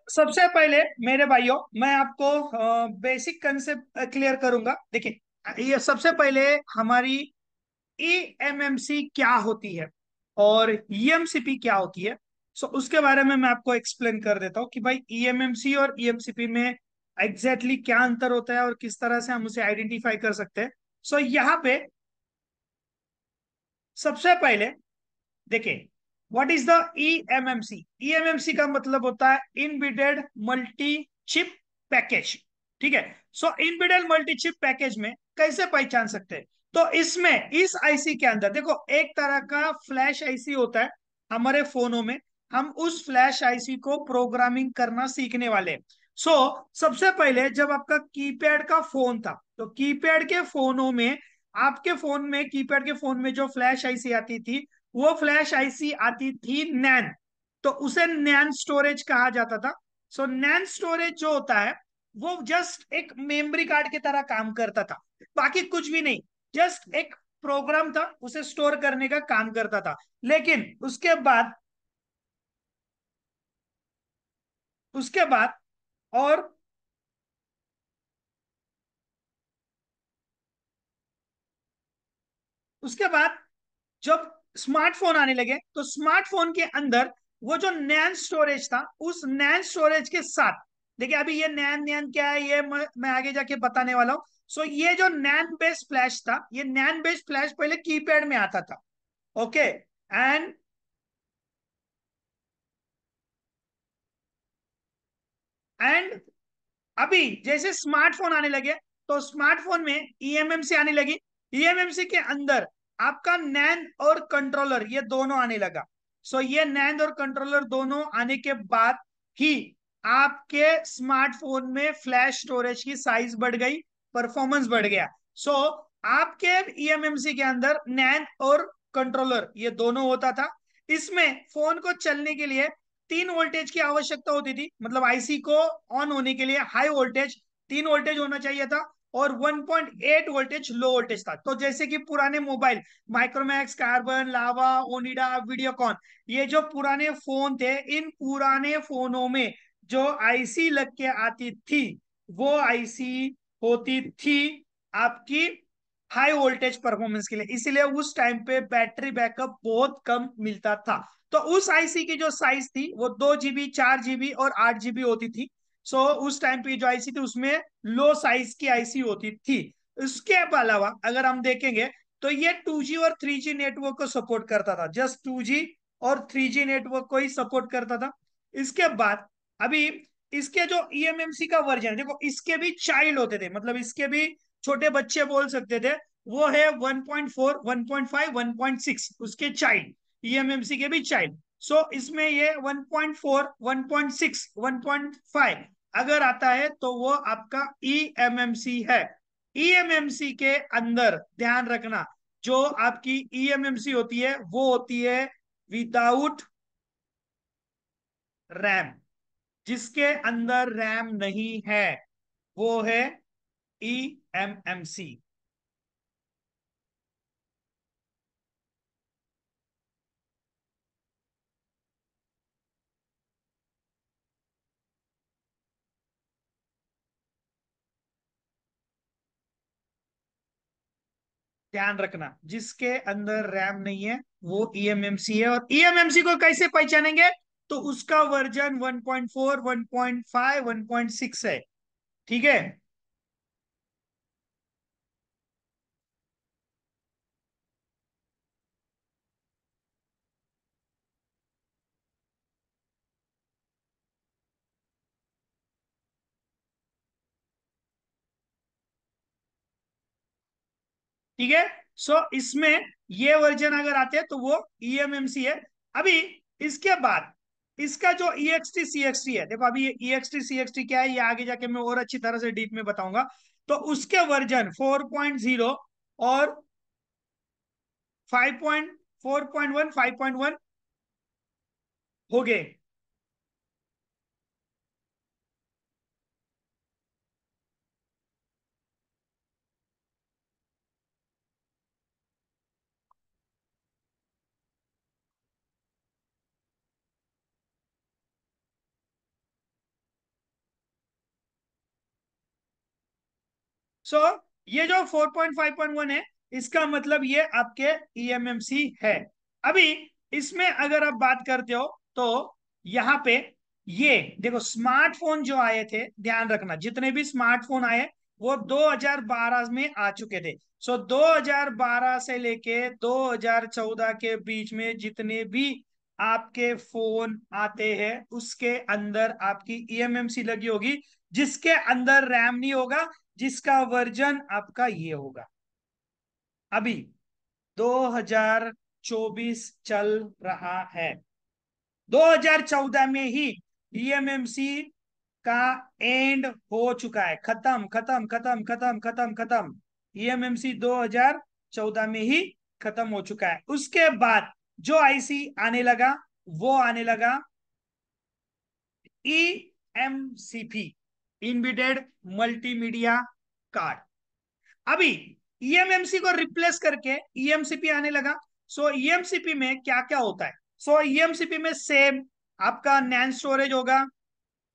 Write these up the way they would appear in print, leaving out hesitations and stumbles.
सबसे पहले मेरे भाइयों, मैं आपको बेसिक कंसेप्ट क्लियर करूंगा। देखिए, ये सबसे पहले हमारी ईएमएमसी क्या होती है और ईएमसीपी क्या होती है। सो उसके बारे में मैं आपको एक्सप्लेन कर देता हूँ कि भाई ईएमएमसी और ईएमसीपी में एग्जैक्टली क्या अंतर होता है और किस तरह से हम उसे आइडेंटिफाई कर सकते हैं। सो यहाँ पे सबसे पहले देखिए, what is the eMMC. EMMC का मतलब होता है इनबिल्टेड मल्टी चिप पैकेज। ठीक है। सो इनबिल्टेड मल्टी चिप पैकेज में कैसे पहचान सकते हैं? तो इसमें इस आईसी के अंदर देखो, एक तरह का फ्लैश आईसी होता है हमारे फोनों में। हम उस फ्लैश आईसी को प्रोग्रामिंग करना सीखने वाले हैं। सो सबसे पहले जब आपका कीपैड का फोन था, तो कीपैड के फोनों में, आपके फोन में, कीपैड के फोन में जो फ्लैश आईसी आती थी, वो फ्लैश आईसी आती थी नैन। तो उसे नैन स्टोरेज कहा जाता था। सो नैन स्टोरेज जो होता है, वो जस्ट एक मेमोरी कार्ड की तरह काम करता था, बाकी कुछ भी नहीं। जस्ट एक प्रोग्राम था, उसे स्टोर करने का काम करता था। लेकिन उसके बाद और उसके बाद जब स्मार्टफोन आने लगे, तो स्मार्टफोन के अंदर वो जो नैन स्टोरेज था, उस नैन स्टोरेज के साथ, देखिए अभी ये नैन नैन क्या है, ये मैं आगे जाके बताने वाला हूं। सो ये जो नैन बेस्ड फ्लैश था, ये नैन बेस्ड फ्लैश पहले कीपैड में आता था। ओके। एंड अभी जैसे स्मार्टफोन आने लगे, तो स्मार्टफोन में ईएमएमसी आने लगी। ईएमएमसी के अंदर आपका नैन और कंट्रोलर, ये दोनों आने लगा। सो ये नैन और कंट्रोलर दोनों आने के बाद ही आपके स्मार्टफोन में फ्लैश स्टोरेज की साइज बढ़ गई, परफॉर्मेंस बढ़ गया। सो आपके ईएमएमसी के अंदर नैन और कंट्रोलर ये दोनों होता था। इसमें फोन को चलने के लिए 3 वोल्टेज की आवश्यकता होती थी, मतलब आईसी को ऑन होने के लिए हाई वोल्टेज 3 वोल्टेज होना चाहिए था, और 1.8 वोल्टेज लो वोल्टेज था। तो जैसे कि पुराने मोबाइल माइक्रोमैक्स, कार्बन, लावा, ओनिडा, वीडियोकॉन, ये जो पुराने फोन थे, इन पुराने फोनों में जो आईसी लग के आती थी, वो आईसी होती थी आपकी हाई वोल्टेज परफॉर्मेंस के लिए। इसलिए उस टाइम पे बैटरी बैकअप बहुत कम मिलता था। तो उस आईसी की जो साइज थी, वो 2 जीबी, 4 जीबी और 8 जीबी होती थी। सो उस टाइम पे जो आईसी थी, उसमें लो साइज की आईसी होती थी। उसके अलावा अगर हम देखेंगे, तो ये 2G और 3G नेटवर्क को सपोर्ट करता था। जस्ट 2G और 3G नेटवर्क को ही सपोर्ट करता था। इसके बाद अभी इसके जो ईएमएमसी का वर्जन है, देखो इसके भी चाइल्ड होते थे, मतलब इसके भी छोटे बच्चे बोल सकते थे। वो है 1.4, 1.5, 1.6, उसके चाइल्ड, ईएमएमसी के भी चाइल्ड। सो इसमें ये 1.4, 1.6, 1.5 अगर आता है, तो वो आपका ईएमएमसी है। ईएमएमसी के अंदर ध्यान रखना, जो आपकी ईएमएमसी होती है, वो होती है विदाउट रैम। जिसके अंदर रैम नहीं है, वो है ईएमएमसी। ध्यान रखना, जिसके अंदर रैम नहीं है, वो ईएमएमसी है। और ईएमएमसी को कैसे पहचानेंगे? तो उसका वर्जन 1.4, 1.5, 1.6 है। ठीक है। ठीक है। सो इसमें ये वर्जन अगर आते हैं, तो वो ईएमएमसी है। अभी इसके बाद इसका जो EXT CXT है, देखो अभी ये EXT CXT क्या है, ये आगे जाके मैं और अच्छी तरह से डीप में बताऊंगा। तो उसके वर्जन 4.0 और 5.4.1, 5.1 हो गए। सो ये जो 4.5.1 है, इसका मतलब ये आपके ईएमएमसी है। अभी इसमें अगर आप बात करते हो तो यहाँ पे ये देखो, स्मार्टफोन जो आए थे, ध्यान रखना जितने भी स्मार्टफोन आए वो 2012 में आ चुके थे। सो 2012 से लेके 2014 के बीच में जितने भी आपके फोन आते हैं उसके अंदर आपकी ईएमएमसी लगी होगी, जिसके अंदर रैम नहीं होगा, जिसका वर्जन आपका ये होगा। अभी 2024 चल रहा है, 2014 में ही ईएमएमसी का एंड हो चुका है, खत्म खत्म खत्म खत्म खत्म खत्म। ईएमएमसी 2014 में ही खत्म हो चुका है। उसके बाद जो आईसी आने लगा वो आने लगा ईएमसीपी, इनबिल्टेड मल्टीमीडिया कार्ड। अभी ईएमएमसी को रिप्लेस करके ईएमसीपी आने लगा। सो ईएमसीपी में क्या क्या होता है? सो ईएमसीपी में सेम आपका नैन स्टोरेज होगा,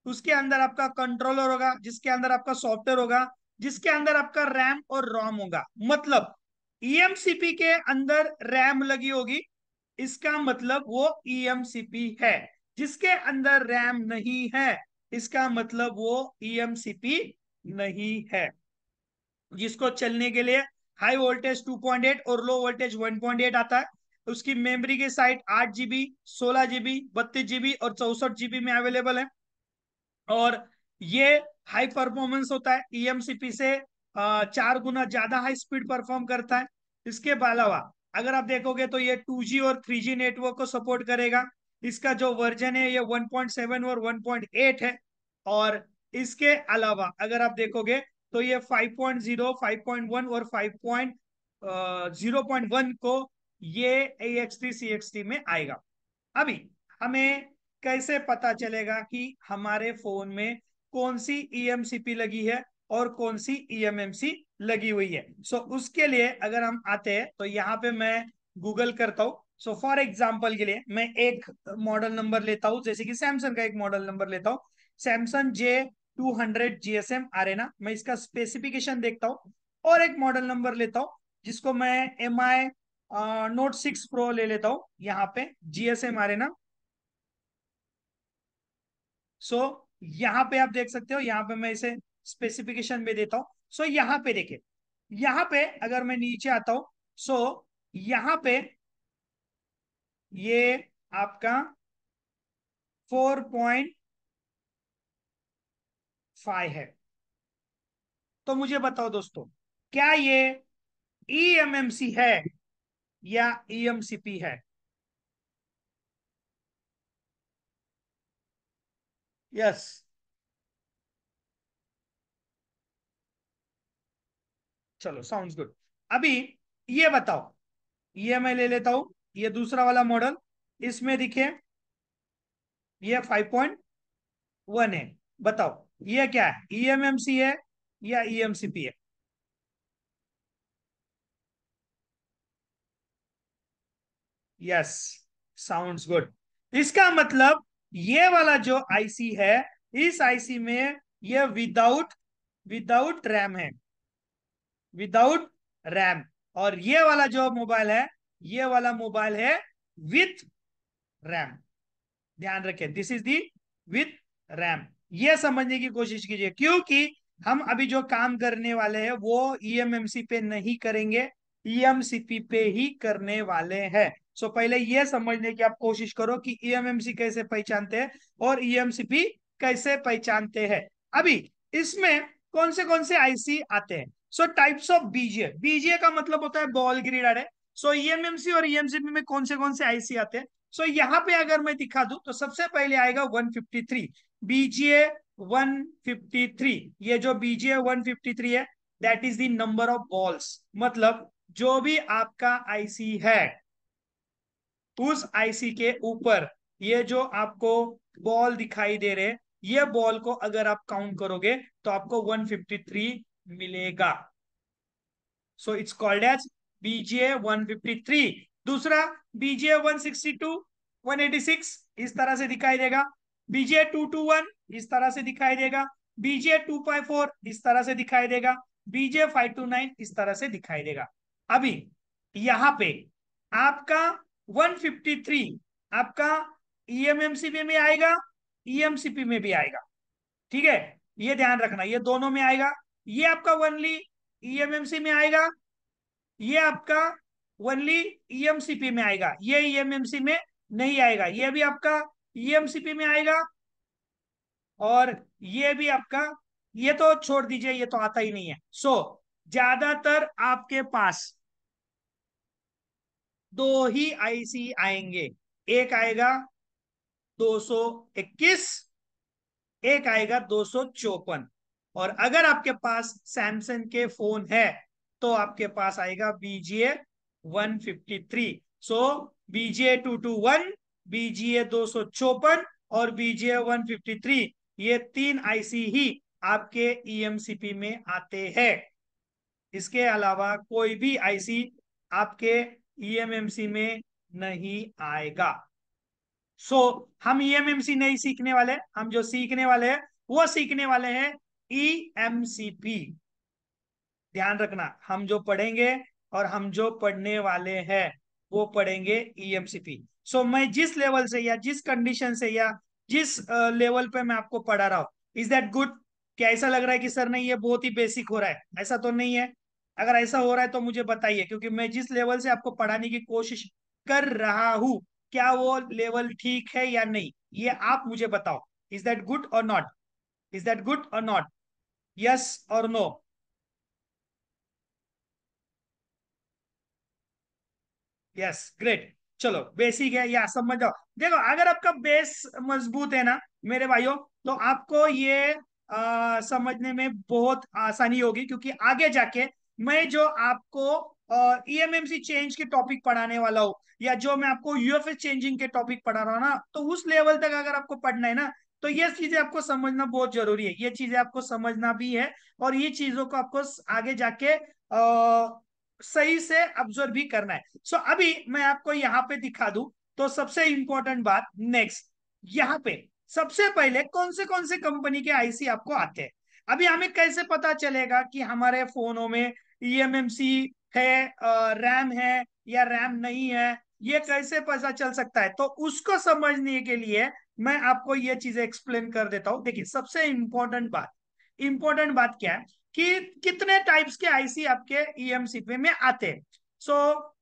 उसके अंदर आपका कंट्रोलर होगा, जिसके अंदर आपका सॉफ्टवेयर होगा, जिसके अंदर आपका रैम और रोम होगा। मतलब ईएमसीपी के अंदर रैम लगी होगी, इसका मतलब वो ईएमसीपी है। जिसके अंदर रैम नहीं है, इसका मतलब वो ईएमसीपी नहीं है। जिसको चलने के लिए हाई वोल्टेज 2.8 और लो वोल्टेज 1.8 आता है। उसकी मेमोरी की साइट 8 GB, 16 GB, 32 GB और 64 GB में अवेलेबल है। और ये हाई परफॉर्मेंस होता है, ईएमसीपी से 4 गुना ज्यादा हाई स्पीड परफॉर्म करता है। इसके अलावा अगर आप देखोगे तो ये 2G और 3G नेटवर्क को सपोर्ट करेगा। इसका जो वर्जन है ये 1.7 और 1.8 है। और इसके अलावा अगर आप देखोगे तो ये 5.0, 5.1 और 5.0.1 को ये AX3 CXT में आएगा। अभी हमें कैसे पता चलेगा कि हमारे फोन में कौन सी ईएमसीपी लगी है और कौन सी ईएमएमसी लगी हुई है? उसके लिए अगर हम आते हैं तो यहाँ पे मैं गूगल करता हूँ। फॉर एग्जांपल के लिए मैं एक मॉडल नंबर लेता हूँ, जैसे कि सैमसंग का एक मॉडल नंबर लेता हूँ, सैमसंग J200 GSM Arena। मैं इसका स्पेसिफिकेशन देखता हूँ। और एक मॉडल नंबर लेता हूँ जिसको मैं MI Note 6 Pro ले लेता हूँ, यहाँ पे GSM Arena। सो यहाँ पे आप देख सकते हो, यहाँ पे मैं इसे स्पेसिफिकेशन में देता हूँ। यहाँ पे देखिए, यहाँ पे अगर मैं नीचे आता हूँ, यहाँ पे ये आपका 4.5 है। तो मुझे बताओ दोस्तों, क्या ये ईएमएमसी है या ईएमसीपी है? यस। चलो, साउंड्स गुड। अभी ये बताओ, ये मैं ले लेता हूं, ये दूसरा वाला मॉडल, इसमें दिखे ये 5.1 है। बताओ ये क्या है, ईएमएमसी है या ईएमसीपी है? Yes, sounds good. इसका मतलब ये वाला जो आईसी है, इस आईसी में ये विदाउट विदाउट रैम है, विदाउट रैम। और ये वाला जो मोबाइल है, ये वाला मोबाइल है विथ रैम। ध्यान रखें, this is the with RAM. ये समझने की कोशिश कीजिए, क्योंकि हम अभी जो काम करने वाले हैं वो ईएमएमसी पे नहीं करेंगे, ईएमसीपी पे ही करने वाले हैं। पहले ये समझने की आप कोशिश करो कि ईएमएमसी कैसे पहचानते हैं और ईएमसीपी कैसे पहचानते हैं। अभी इसमें कौन से आईसी आते हैं? टाइप्स ऑफ बीजीए, बीजीए का मतलब होता है बॉल ग्रिड अरे। ईएमएमसी और ईएमसीपी में कौन से आईसी आते हैं? यहाँ पे अगर मैं दिखा दूं तो सबसे पहले आएगा 153, बीजीए 153। ये जो बीजीए 153 है, that is the number of balls. मतलब जो भी आपका आईसी है, उस आईसी के ऊपर ये जो आपको बॉल दिखाई दे रहे, ये बॉल को अगर आप काउंट करोगे तो आपको 153 मिलेगा। It's called as BGA 153। दूसरा बीजीए 162, 186 इस तरह से दिखाई देगा। बीजीए 221 इस तरह से दिखाई देगा। बीजीए 254 इस तरह से दिखाई देगा। BJ529 इस तरह से दिखाई देगा। अभी यहां पे आपका 153 आपका EMMC में आएगा, EMCP में भी आएगा। ठीक है, ये ध्यान रखना, ये दोनों में आएगा। ये आपका ओनली EMMC में आएगा, ये आपका ओनली EMCP में आएगा, ये EMMC में नहीं आएगा। ये भी आपका EMCP में आएगा, और ये भी आपका, ये तो छोड़ दीजिए, ये तो आता ही नहीं है। सो ज्यादातर आपके पास दो ही आईसी आएंगे। एक आएगा 221, एक आएगा 254। और अगर आपके पास सैमसंग के फोन है तो आपके पास आएगा BJ153। सो BJ221, BJ254 और BJ153, ये तीन आईसी ही आपके EMCP में आते हैं। इसके अलावा कोई भी आईसी आपके EMMC में नहीं आएगा। हम EMMC नहीं सीखने वाले, हम जो सीखने वाले हैं वो सीखने वाले हैं EMCP। ध्यान रखना, हम जो पढ़ेंगे और हम जो पढ़ने वाले हैं वो पढ़ेंगे EMCP। मैं जिस लेवल से या जिस कंडीशन से या जिस लेवल पे मैं आपको पढ़ा रहा हूं, इज दैट गुड? क्या ऐसा लग रहा है कि सर नहीं ये बहुत ही बेसिक हो रहा है? ऐसा तो नहीं है। अगर ऐसा हो रहा है तो मुझे बताइए, क्योंकि मैं जिस लेवल से आपको पढ़ाने की कोशिश कर रहा हूं, क्या वो लेवल ठीक है या नहीं, ये आप मुझे बताओ। इज दैट गुड और नॉट? इज दैट गुड और नॉट? यस और नो? Yes, great. चलो, बेसिक है या समझ जाओ। देखो, अगर आपका बेस मजबूत है ना मेरे भाइयों, तो आपको ये समझने में बहुत आसानी होगी, क्योंकि आगे जाके मैं जो आपको EMMC चेंज के टॉपिक पढ़ाने वाला हूँ, या जो मैं आपको UFS चेंजिंग के टॉपिक पढ़ा रहा हूँ ना, तो उस लेवल तक अगर आपको पढ़ना है ना, तो ये चीजें आपको समझना बहुत जरूरी है। ये चीजें आपको समझना भी है, और ये चीजों को आपको आगे जाके सही से ऑब्जर्व भी करना है। अभी मैं आपको यहाँ पे दिखा दूं, तो सबसे इंपॉर्टेंट बात नेक्स्ट, यहाँ पे सबसे पहले कौन से कंपनी के आईसी आपको आते हैं। अभी हमें कैसे पता चलेगा कि हमारे फोनों में EMMC है, रैम है या रैम नहीं है, ये कैसे पता चल सकता है? तो उसको समझने के लिए मैं आपको ये चीजें एक्सप्लेन कर देता हूं। देखिए, सबसे इंपॉर्टेंट बात क्या है कि कितने टाइप्स के आईसी आपके EMCP में आते हैं।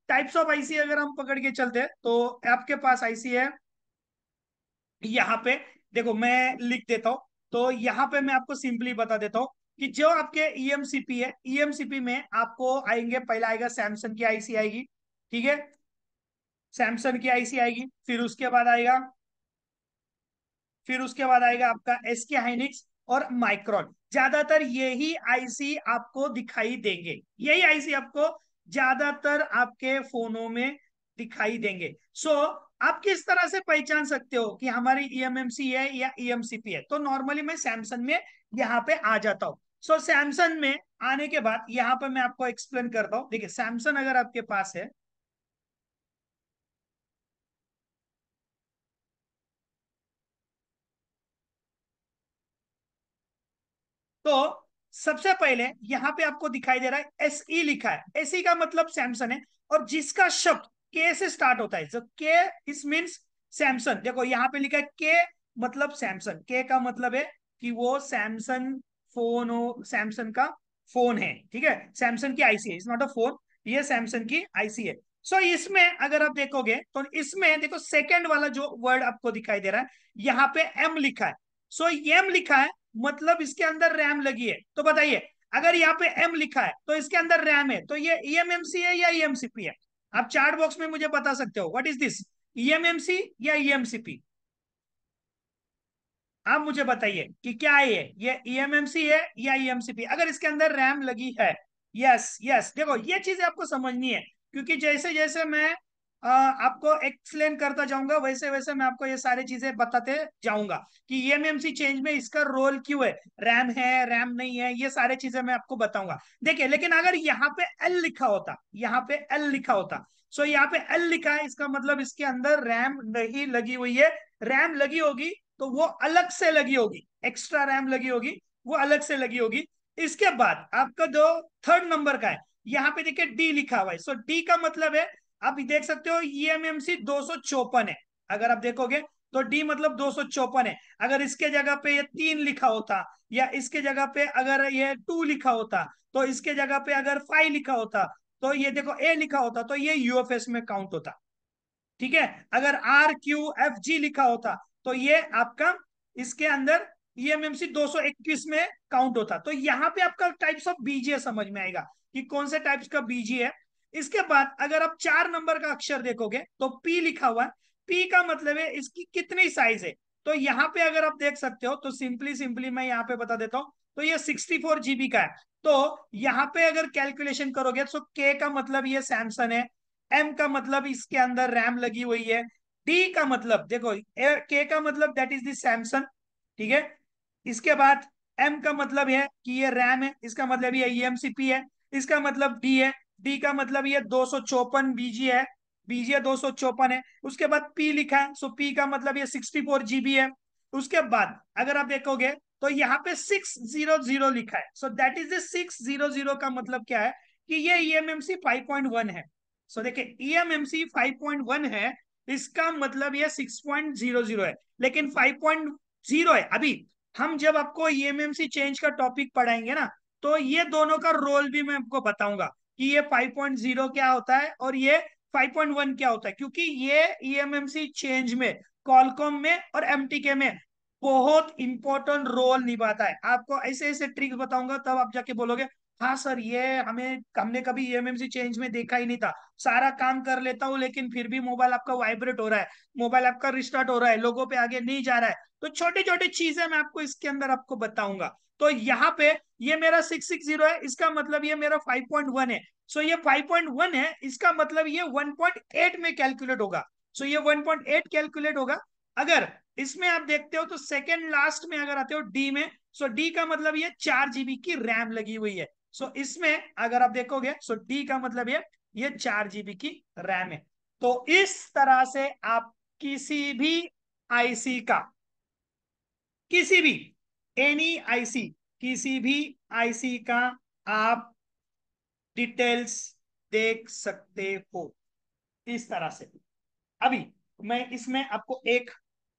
टाइप्स ऑफ आईसी अगर हम पकड़ के चलते हैं, तो आपके पास आईसी है यहाँ पे। देखो, मैं लिख देता हूं, तो यहाँ पे मैं आपको सिंपली बता देता हूँ कि जो आपके EMCP है, EMCP में आपको आएंगे, पहला आएगा सैमसंग की आईसी आएगी। ठीक है, सैमसंग की आईसी आएगी। फिर उसके बाद आएगा आपका SK हाइनिक्स और माइक्रोन। ज्यादातर यही आईसी आपको दिखाई देंगे, यही आईसी आपको ज्यादातर आपके फोनों में दिखाई देंगे। आप किस तरह से पहचान सकते हो कि हमारी EMMC है या EMCP है? तो नॉर्मली मैं सैमसंग में यहाँ पे आ जाता हूँ। सैमसंग में आने के बाद यहाँ पे मैं आपको एक्सप्लेन करता हूँ। देखिए, सैमसंग अगर आपके पास है, तो सबसे पहले यहां पे आपको दिखाई दे रहा है SE लिखा है। SE का मतलब सैमसंग है, और जिसका शब्द के से स्टार्ट होता है, जो के, इस मीन्स सैमसंग। देखो, यहाँ पे लिखा है के, मतलब सैमसंग। के का मतलब है कि वो सैमसंग फोन हो, सैमसंग का फोन है। ठीक है, सैमसंग की आईसी है, इट्स नॉट अ फोन, ये सैमसंग की आईसी है। इसमें अगर आप देखोगे, तो इसमें देखो सेकंड वाला जो वर्ड आपको दिखाई दे रहा है, यहाँ पे एम लिखा है। एम लिखा है, मतलब इसके अंदर रैम लगी है। तो बताइए, अगर यहाँ पे एम लिखा है तो इसके अंदर रैम है, तो ये EMMC है या EMCP है? आप चार्ट बॉक्स में मुझे बता सकते हो, व्हाट इज दिस, EMMC या EMCP? आप मुझे बताइए कि क्या है ये EMMC है या EMCP, अगर इसके अंदर रैम लगी है। यस यस, देखो ये चीजें आपको समझनी है, क्योंकि जैसे जैसे मैं आपको एक्सप्लेन करता जाऊंगा, वैसे वैसे मैं आपको ये सारी चीजें बताते जाऊंगा कि EMMC चेंज में इसका रोल क्यों है, रैम है, रैम नहीं है, ये सारी चीजें मैं आपको बताऊंगा। देखिए, लेकिन अगर यहाँ पे एल लिखा होता, यहाँ पे एल लिखा होता, यहाँ पे एल लिखा है, इसका मतलब इसके अंदर रैम नहीं लगी हुई है। रैम लगी होगी तो वो अलग से लगी होगी, एक्स्ट्रा रैम लगी होगी, वो अलग से लगी होगी। इसके बाद आपका जो थर्ड नंबर का है, यहाँ पे देखिए डी लिखा हुआ है। सो डी का मतलब है, आप देख सकते हो ईएमएमसी 254 है। अगर आप देखोगे तो डी मतलब 254 है। अगर इसके जगह पे ये 3 लिखा होता, या इसके जगह पे अगर ये 2 लिखा होता, तो इसके जगह पे अगर 5 लिखा होता, तो ये देखो ए लिखा होता, तो ये यूएफएस में काउंट होता। ठीक है। अगर आर क्यू एफ जी लिखा होता, तो ये आपका इसके अंदर ईएमएमसी 221 में काउंट होता। तो यहाँ पे आपका टाइप्स ऑफ बीजीए समझ में आएगा कि कौन से टाइप्स का बीजीए है। इसके बाद अगर आप 4 नंबर का अक्षर देखोगे तो पी लिखा हुआ है। पी का मतलब है इसकी कितनी साइज है। तो यहाँ पे अगर आप देख सकते हो, तो सिंपली सिंपली मैं यहाँ पे बता देता हूँ, तो ये 64 GB का है। तो यहाँ पे अगर कैलकुलेशन करोगे तो के का मतलब ये सैमसंग है, एम का मतलब इसके अंदर रैम लगी हुई है, डी का मतलब देखो, के का मतलब दैट इज द सैमसंग। ठीक है। इसके बाद एम का मतलब है कि ये रैम है, इसका मतलब ये ईएमसीपी है, इसका मतलब डी है, डी का मतलब ये 254 बीजी है, बीजी 254 है। उसके बाद पी लिखा है, सो पी का मतलब ये 64 GB है। उसके बाद अगर आप देखोगे तो यहाँ पे 600 लिखा है, सो दैट इज द 600 का मतलब क्या है कि ये ईएमएमसी 5.1 है। सो देखिए ईएमएमसी 5.1 है, इसका मतलब ये 6.00 है, लेकिन 5.0 है। अभी हम जब आपको ईएमएमसी चेंज का टॉपिक पढ़ाएंगे ना, तो ये दोनों का रोल भी मैं आपको बताऊंगा कि ये 5.0 क्या होता है और ये 5.1 क्या होता है, क्योंकि ये ईएमएमसी चेंज में कॉलकॉम में और एमटीके में बहुत इंपॉर्टेंट रोल निभाता है। आपको ऐसे ऐसे ट्रिक्स बताऊंगा, तब आप जाके बोलोगे हाँ सर, ये हमने कभी ईएमएमसी चेंज में देखा ही नहीं था। सारा काम कर लेता हूँ लेकिन फिर भी मोबाइल आपका वाइब्रेट हो रहा है, मोबाइल आपका रिस्टार्ट हो रहा है, लोगों पे आगे नहीं जा रहा है। तो छोटी छोटी चीजें मैं आपको इसके अंदर आपको बताऊंगा। तो यहाँ पे ये मेरा 660 है, इसका मतलब ये मेरा 5.1 है। सो ये 5.1 है, इसका मतलब ये 1.8 में कैलकुलेट होगा। सो ये 1.8 कैलकुलेट होगा। अगर इसमें आप देखते हो तो सेकेंड लास्ट में अगर आते हो डी में, सो डी का मतलब ये 4 GB की रैम लगी हुई है। सो इसमें अगर आप देखोगे, सो डी का मतलब ये 4 GB की रैम है। तो इस तरह से आप किसी भी आईसी का, किसी भी एनी आईसी, किसी भी आईसी का आप डिटेल्स देख सकते हो इस तरह से। अभी मैं इसमें आपको एक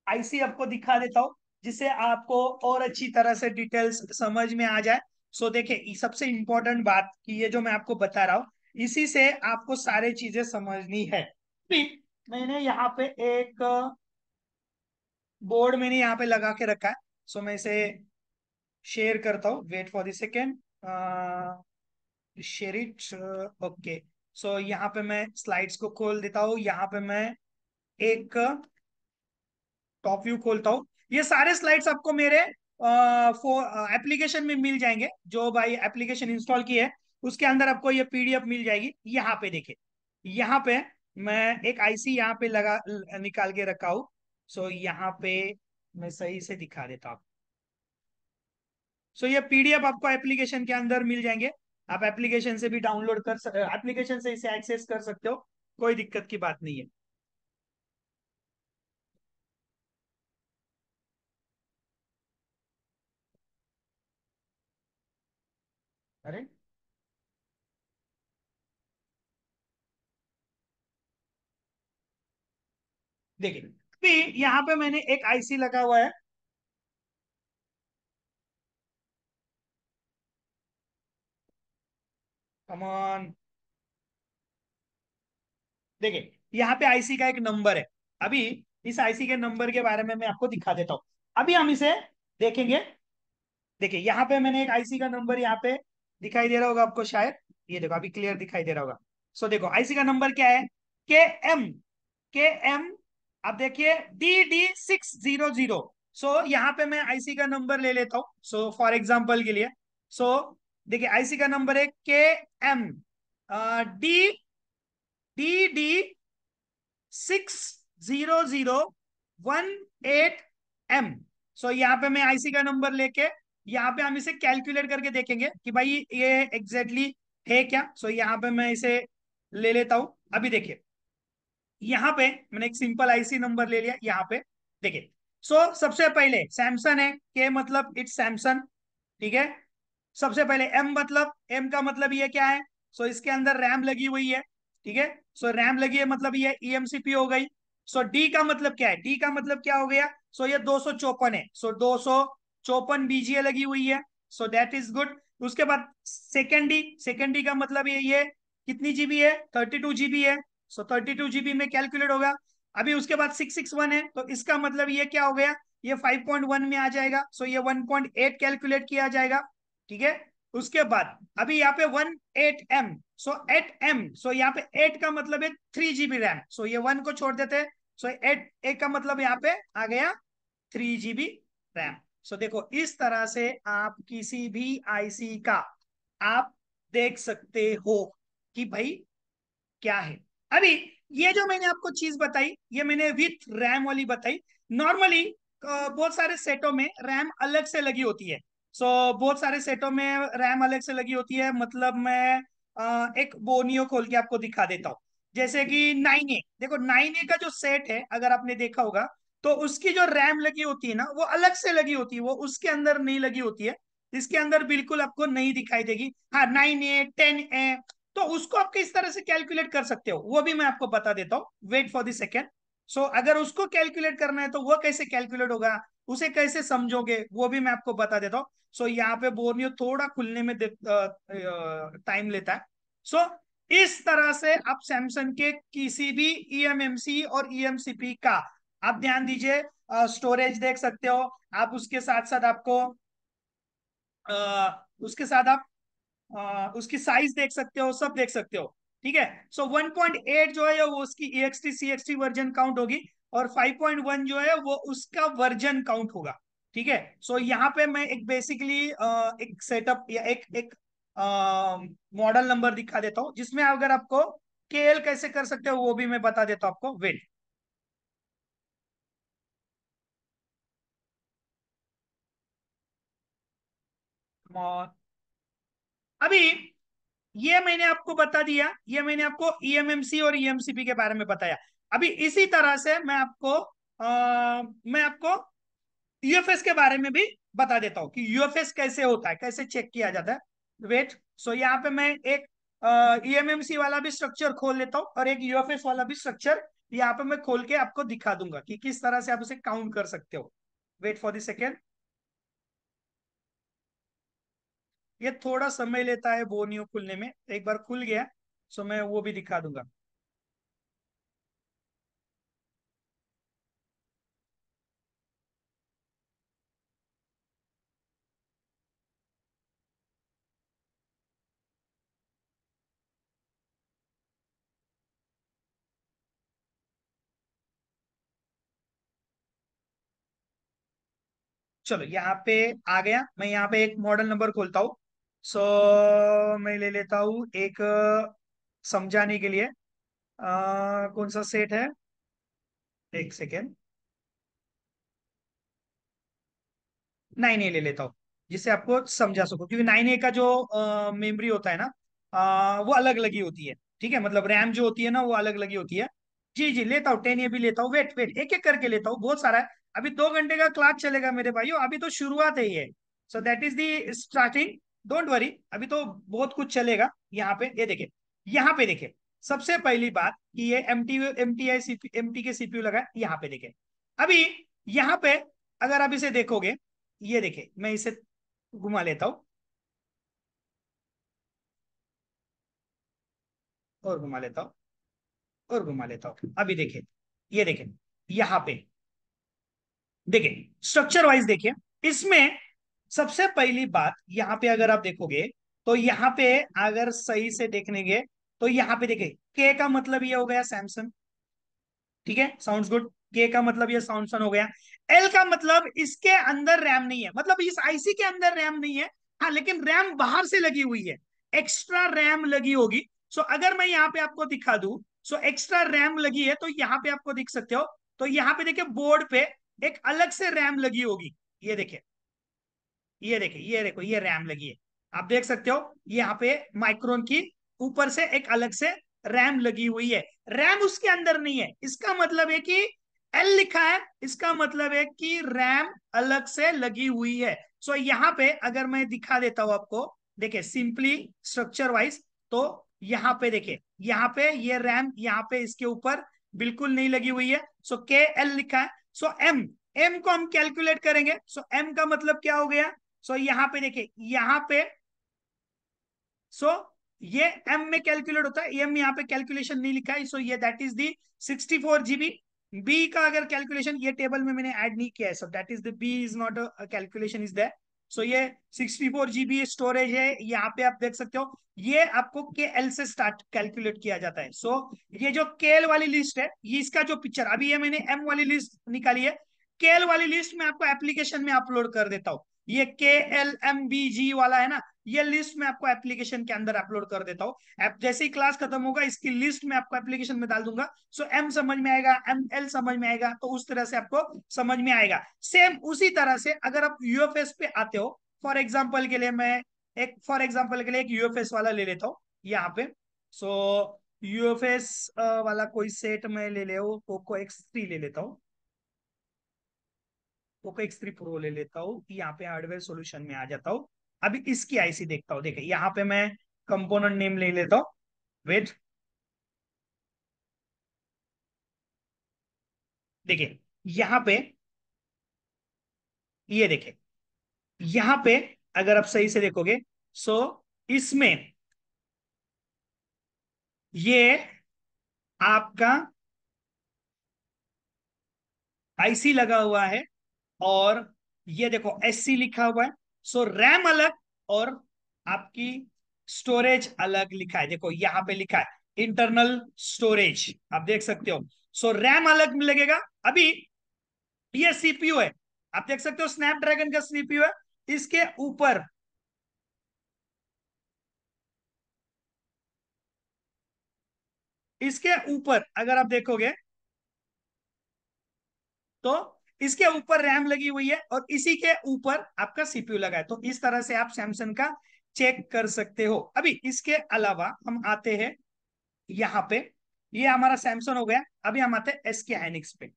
आईसी आपको दिखा देता हूं, जिससे आपको और अच्छी तरह से डिटेल्स समझ में आ जाए। सो देखिए सबसे इंपॉर्टेंट बात कि ये जो मैं आपको बता रहा हूं, इसी से आपको सारी चीजें समझनी है। अभी मैंने यहाँ पे एक बोर्ड मैंने यहाँ पे लगा के रखा है। सो मैं इसे शेयर करता हूँ, wait for the second, share it. Okay. So यहाँ पे मैं स्लाइड्स को खोल देता हूँ, यहाँ पे मैं एक टॉप व्यू खोलता हूँ। ये सारे स्लाइड्स आपको मेरे एप्लीकेशन में मिल जाएंगे, जो भाई एप्लीकेशन इंस्टॉल की है उसके अंदर आपको ये पीडीएफ मिल जाएगी। यहाँ पे देखिए, यहाँ पे मैं एक आईसी यहाँ पे निकाल के रखा हूँ। सो यहाँ पे मैं सही से दिखा देता हूँ। सो ये पीडीएफ आपको एप्लीकेशन के अंदर मिल जाएंगे, आप एप्लीकेशन से भी डाउनलोड एप्लीकेशन से इसे एक्सेस कर सकते हो, कोई दिक्कत की बात नहीं है। अरे देखिए, भी यहाँ पे मैंने एक आईसी लगा हुआ है। कमॉन, देखिए यहाँ पे आईसी का एक नंबर है। अभी इस आईसी के नंबर के बारे में मैं आपको दिखा देता हूँ। अभी हम इसे देखेंगे। देखिए यहाँ पे मैंने एक आईसी का नंबर यहाँ पे दिखाई दे रहा होगा आपको शायद, ये देखो अभी क्लियर दिखाई दे रहा होगा। सो देखो आईसी का नंबर क्या है, के एम, के एम, अब देखिए DD600। सो यहाँ पे मैं आईसी का नंबर ले लेता हूँ, सो फॉर एग्जाम्पल के लिए। सो देखिए आईसी का नंबर है KM डी डी 60018M। सो यहाँ पे मैं आईसी का नंबर लेके यहाँ पे हम इसे कैलकुलेट करके देखेंगे कि भाई ये एग्जैक्टली है क्या। सो यहाँ पे मैं इसे ले लेता हूं। अभी देखिए यहाँ पे मैंने एक सिंपल आईसी नंबर ले लिया यहाँ पे। देखिए, सो सबसे पहले सैमसंग है, के मतलब इट्स सैमसंग। ठीक है। सबसे पहले एम, मतलब एम का मतलब ये क्या है? सो इसके अंदर रैम लगी हुई है, ठीक है। सो रैम लगी है मतलब ये ईएमसीपी हो गई। सो डी का मतलब क्या है? डी का मतलब क्या हो गया? सो ये 254 है, सो 254 बीजीए लगी हुई है। So that is good. उसके बाद सेकेंड डी का मतलब ये कितनी जीबी है? 32 जीबी है। सो 32 जीबी में कैलकुलेट होगा। अभी उसके बाद 661 है, तो इसका मतलब ये क्या हो गया? ये 5.1 में आ जाएगा। सो ये 1.8 कैलकुलेट किया जाएगा, ठीक है। उसके बाद अभी यहाँ पे 18 एम, सो 8 एम, सो यहाँ पे 8 का मतलब है 3 जीबी रैम। सो ये 1 को छोड़ देते हैं। सो 8 का मतलब यहाँ पे आ गया 3 जीबी रैम। सो देखो, इस तरह से आप किसी भी आईसी का आप देख सकते हो कि भाई क्या है। अभी ये जो मैंने आपको चीज बताई, ये मैंने विथ रैम वाली बताई। नॉर्मली बहुत सारे सेटों में रैम अलग से लगी होती है। सो बहुत सारे सेटों में रैम अलग से लगी होती है, मतलब मैं एक बोनियो खोल के आपको दिखा देता हूँ। जैसे कि 9A, देखो 9A का जो सेट है, अगर आपने देखा होगा, तो उसकी जो रैम लगी होती है ना, वो अलग से लगी होती है, वो उसके अंदर नहीं लगी होती है। इसके अंदर बिल्कुल आपको नहीं दिखाई देगी। हाँ, 9A 10A, तो उसको आप किस तरह से कैलकुलेट कर सकते हो वो भी मैं आपको बता देता हूँ। Wait for the second. So अगर उसको कैलकुलेट करना है तो वो कैसे कैलकुलेट होगा, उसे कैसे समझोगे, वो भी मैं आपको बता देता हूँ। सो यहाँ पे बोर्नियो थोड़ा खुलने में टाइम लेता है। सो इस तरह से आप सैमसंग के किसी भी ईएमएमसी और ईएमसीपी का आप ध्यान दीजिए, स्टोरेज देख सकते हो आप। उसके साथ साथ आपको उसके साथ आप उसकी साइज देख सकते हो, सब देख सकते हो, ठीक है। सो 1.8 जो है वो उसकी EXT CXT वर्जन काउंट होगी, और 5.1 जो है वो उसका वर्जन काउंट होगा, ठीक है। सो यहाँ पे मैं एक बेसिकली एक सेटअप या एक एक मॉडल नंबर दिखा देता हूँ, जिसमें अगर आपको केएल कैसे कर सकते हो वो भी मैं बता देता हूँ आपको। वेट, अभी ये मैंने आपको बता दिया, ये मैंने आपको ईएमएमसी और ईएमसीपी के बारे में बताया। अभी इसी तरह से मैं आपको यूएफएस के बारे में भी बता देता हूँ कि यूएफएस कैसे होता है, कैसे चेक किया जाता है। वेट, सो यहाँ पे मैं एक ईएमएमसी वाला भी स्ट्रक्चर खोल लेता हूँ, और एक यूएफएस वाला भी स्ट्रक्चर यहाँ पे मैं खोल के आपको दिखा दूंगा कि किस तरह से आप उसे काउंट कर सकते हो। Wait for the second. ये थोड़ा समय लेता है बोनियो खुलने में, एक बार खुल गया सो मैं वो भी दिखा दूंगा। चलो यहाँ पे आ गया, मैं यहाँ पे एक मॉडल नंबर खोलता हूँ। सो मैं ले लेता हूँ एक समझाने के लिए, कौन सा सेट है, एक सेकेंड। 9A ले लेता हूँ, जिससे आपको समझा सको, क्योंकि 9A का जो मेमोरी होता है ना, वो अलग लगी होती है, ठीक है। मतलब रैम जो होती है ना वो अलग लगी होती है। जी जी, लेता हूँ 10A भी लेता हूँ। वेट वेट, एक एक करके लेता हूँ, बहुत सारा है। अभी 2 घंटे का क्लास चलेगा मेरे भाइयों, अभी तो शुरुआत है ये। सो that is the starting, don't worry, अभी तो बहुत कुछ चलेगा। यहाँ पे ये देखिए, यहाँ पे देखिए, सबसे पहली बात कि ये एम टी के सीपीयू लगा है, यहाँ पे देखिए। अभी यहाँ पे अगर आप इसे देखोगे, ये देखिए, मैं इसे घुमा लेता हूं और घुमा लेता हूं और घुमा लेता हूं। अभी देखिए, ये देखिए, यहाँ पे देखिए, स्ट्रक्चर वाइज देखिए, इसमें सबसे पहली बात यहाँ पे अगर आप देखोगे, तो यहाँ पे अगर सही से देखनेंगे, तो यहाँ पे देखिए, के का मतलब ये हो गया सैमसंग, ठीक है, साउंड्स गुड। के का मतलब ये सैमसंग हो गया। एल का मतलब इसके अंदर रैम नहीं है, मतलब इस आईसी के अंदर रैम नहीं है। हाँ, लेकिन रैम बाहर से लगी हुई है, एक्स्ट्रा रैम लगी होगी। सो अगर मैं यहाँ पे आपको दिखा दूं, सो एक्स्ट्रा रैम लगी है, तो यहाँ पे आपको दिख सकते हो। तो यहाँ पे देखिए, बोर्ड पे एक अलग से रैम लगी होगी, ये देखिए, ये देखिए, ये देखो, ये रैम लगी है, आप देख सकते हो यहाँ पे माइक्रोन की ऊपर से एक अलग से रैम लगी हुई है। रैम उसके अंदर नहीं है, इसका मतलब है कि एल लिखा है, इसका मतलब है कि रैम अलग से लगी हुई है। सो यहाँ पे अगर मैं दिखा देता हूं आपको, देखिए सिंपली स्ट्रक्चर वाइज, तो यहाँ पे देखिए, यहाँ पे ये रैम यहाँ पे इसके ऊपर बिल्कुल नहीं लगी हुई है। सो के एल लिखा है। सो एम, एम को हम कैलकुलेट करेंगे। सो एम का मतलब क्या हो गया? सो यहाँ पे देखिए, यहाँ पे सो ये एम में कैलकुलेट होता है, एम यहाँ पे कैलकुलेशन नहीं लिखा है। सो ये that is the 64 GB। B का अगर कैलकुलेशन ये टेबल में मैंने ऐड नहीं किया है, so that is the B is not a calculation is that. So ये 64 GB स्टोरेज है, यहाँ पे आप देख सकते हो। ये आपको के एल से स्टार्ट कैलकुलेट किया जाता है। सो ये जो के एल वाली लिस्ट है, ये इसका जो पिक्चर, अभी ये मैंने एम वाली लिस्ट निकाली है, के एल वाली लिस्ट में आपको एप्लीकेशन में अपलोड कर देता हूँ। ये के एल एम बी जी वाला है ना, ये लिस्ट में आपको एप्लीकेशन के अंदर अपलोड कर देता हूँ। जैसे ही क्लास खत्म होगा, इसकी लिस्ट में आपको एप्लीकेशन में डाल दूंगा। सो एम समझ में आएगा, एम एल समझ में आएगा, तो उस तरह से आपको समझ में आएगा। सेम उसी तरह से अगर आप यूएफएस पे आते हो, फॉर एग्जाम्पल के लिए मैं एक यूएफएस वाला ले लेता हूँ यहाँ पे। सो यूएफएस वाला कोई सेट में ले ले, पोको X3 ले लेता हूँ, पोको X3 प्रो ले लेता हूँ, यहाँ पे हार्डवेयर सॉल्यूशन में आ जाता हूँ। अभी इसकी आईसी देखता हूँ। देखिए यहाँ पे मैं कंपोनेंट नेम ले लेता हूँ। वेट, देखिए यहाँ पे, ये देखिए यहाँ पे, अगर आप सही से देखोगे, सो इसमें ये आपका आईसी लगा हुआ है, और ये देखो एससी लिखा हुआ है। सो रैम अलग और आपकी स्टोरेज अलग लिखा है। देखो यहाँ पे लिखा है इंटरनल स्टोरेज, आप देख सकते हो। सो रैम अलग लगेगा। अभी ये सीपीयू है, आप देख सकते हो स्नैपड्रैगन का सीपीयू है। इसके ऊपर, इसके ऊपर अगर आप देखोगे, तो इसके ऊपर रैम लगी हुई है और इसी के ऊपर आपका सीपीयू लगा है। तो इस तरह से आप सैमसंग का चेक कर सकते हो। अभी इसके अलावा हम आते हैं यहाँ पे, ये हमारा सैमसंग हो गया। अभी हम आते हैं एसके हाइनिक्स पे।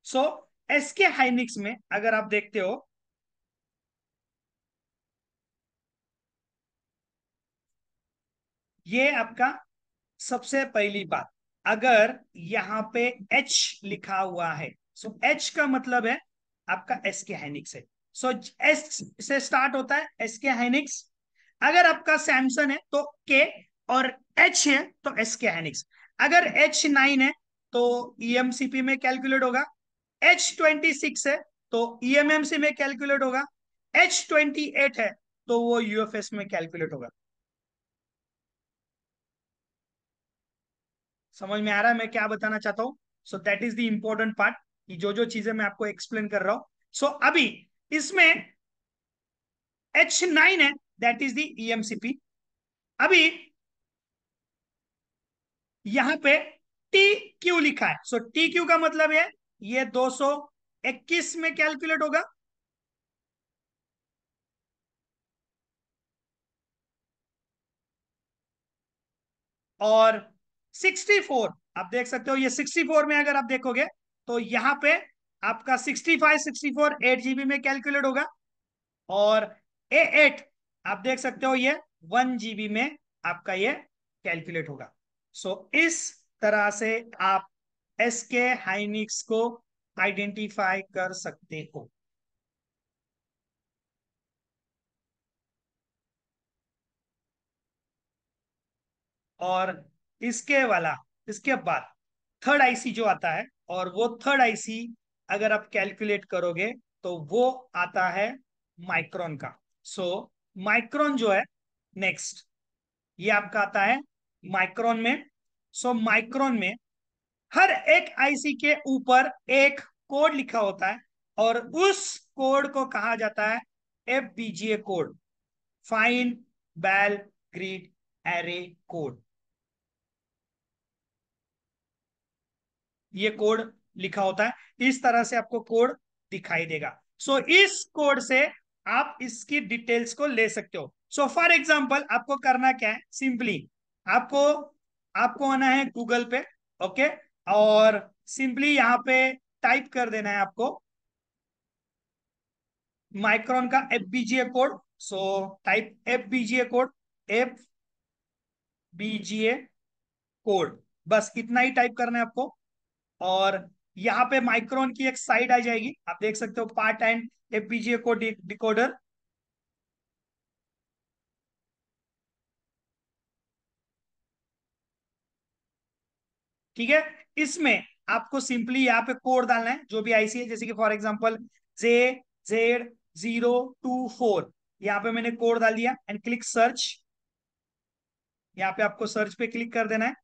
सो एसके हाइनिक्स में अगर आप देखते हो, ये आपका सबसे पहली बात, अगर यहाँ पे एच लिखा हुआ है, सो एच का मतलब है आपका एसके हाइनिक्स है। सो एस से स्टार्ट होता है एसके हाइनिक्स। अगर आपका सैमसंग है तो के, और एच है तो एसके हाइनिक्स। अगर H9 है तो ईएमसीपी में कैलकुलेट होगा। H26 है तो ईएमएमसी में कैलकुलेट होगा। H28 है तो वो यूएफएस में कैलकुलेट होगा। समझ में आ रहा है मैं क्या बताना चाहता हूं? सो that is the important part, कि जो जो चीजें मैं आपको एक्सप्लेन कर रहा हूं। सो अभी इसमें H9 है, दैट इज द ईएमसीपी। अभी यहां पे टी क्यू लिखा है। सो टी क्यू का मतलब है ये 221 में कैलकुलेट होगा। और 64, आप देख सकते हो, ये 64 में अगर आप देखोगे, तो यहाँ पे आपका 65 64 8 GB में कैलकुलेट होगा। और A8 आप देख सकते हो, ये 1 GB में आपका ये कैलकुलेट होगा। सो इस तरह से आप एसके हाइनिक्स को आइडेंटिफाई कर सकते हो। और इसके बाद थर्ड आईसी जो आता है, और वो थर्ड आईसी अगर आप कैलकुलेट करोगे, तो वो आता है माइक्रोन का। सो माइक्रोन जो है नेक्स्ट, ये आपका आता है माइक्रोन में। सो माइक्रोन में हर एक आईसी के ऊपर एक कोड लिखा होता है, और उस कोड को कहा जाता है एफपीजीए कोड, फाइन बैल ग्रिड एरे कोड। ये कोड लिखा होता है, इस तरह से आपको कोड दिखाई देगा। सो इस कोड से आप इसकी डिटेल्स को ले सकते हो। सो फॉर एग्जांपल आपको करना क्या है, सिंपली आपको आपको आना है गूगल पे, ओके। और सिंपली यहाँ पे टाइप कर देना है आपको माइक्रोन का FBGA code. So type FBGA code, FBGA code, बस इतना ही टाइप करना है आपको। और यहाँ पे माइक्रोन की एक साइट आ जाएगी, आप देख सकते हो part and FPGA code decoder. ठीक है, इसमें आपको सिंपली यहाँ पे कोड डालना है जो भी आईसी है, जैसे कि फॉर एग्जांपल JZ024, यहाँ पे मैंने कोड डाल दिया एंड क्लिक सर्च। यहाँ पे आपको सर्च पे क्लिक कर देना है।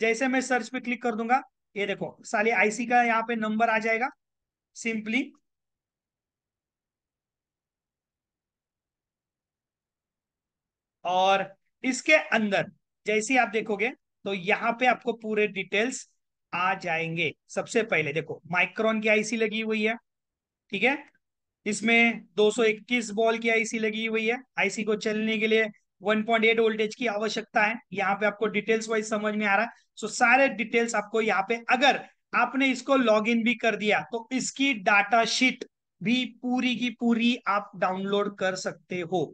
जैसे मैं सर्च पे क्लिक कर दूंगा, ये देखो साली आईसी का यहाँ पे नंबर आ जाएगा सिंपली। और इसके अंदर जैसे ही आप देखोगे तो यहाँ पे आपको पूरे डिटेल्स आ जाएंगे। सबसे पहले देखो माइक्रोन की आईसी लगी हुई है, ठीक है। इसमें 221 बॉल की आईसी लगी हुई है। आईसी को चलने के लिए 1.8 वोल्टेज की आवश्यकता है। यहाँ पे आपको डिटेल्स वाइज समझ में आ रहा है। सो सारे डिटेल्स आपको यहाँ पे, अगर आपने इसको लॉग इन भी कर दिया तो इसकी डाटा शीट भी पूरी की पूरी आप डाउनलोड कर सकते हो।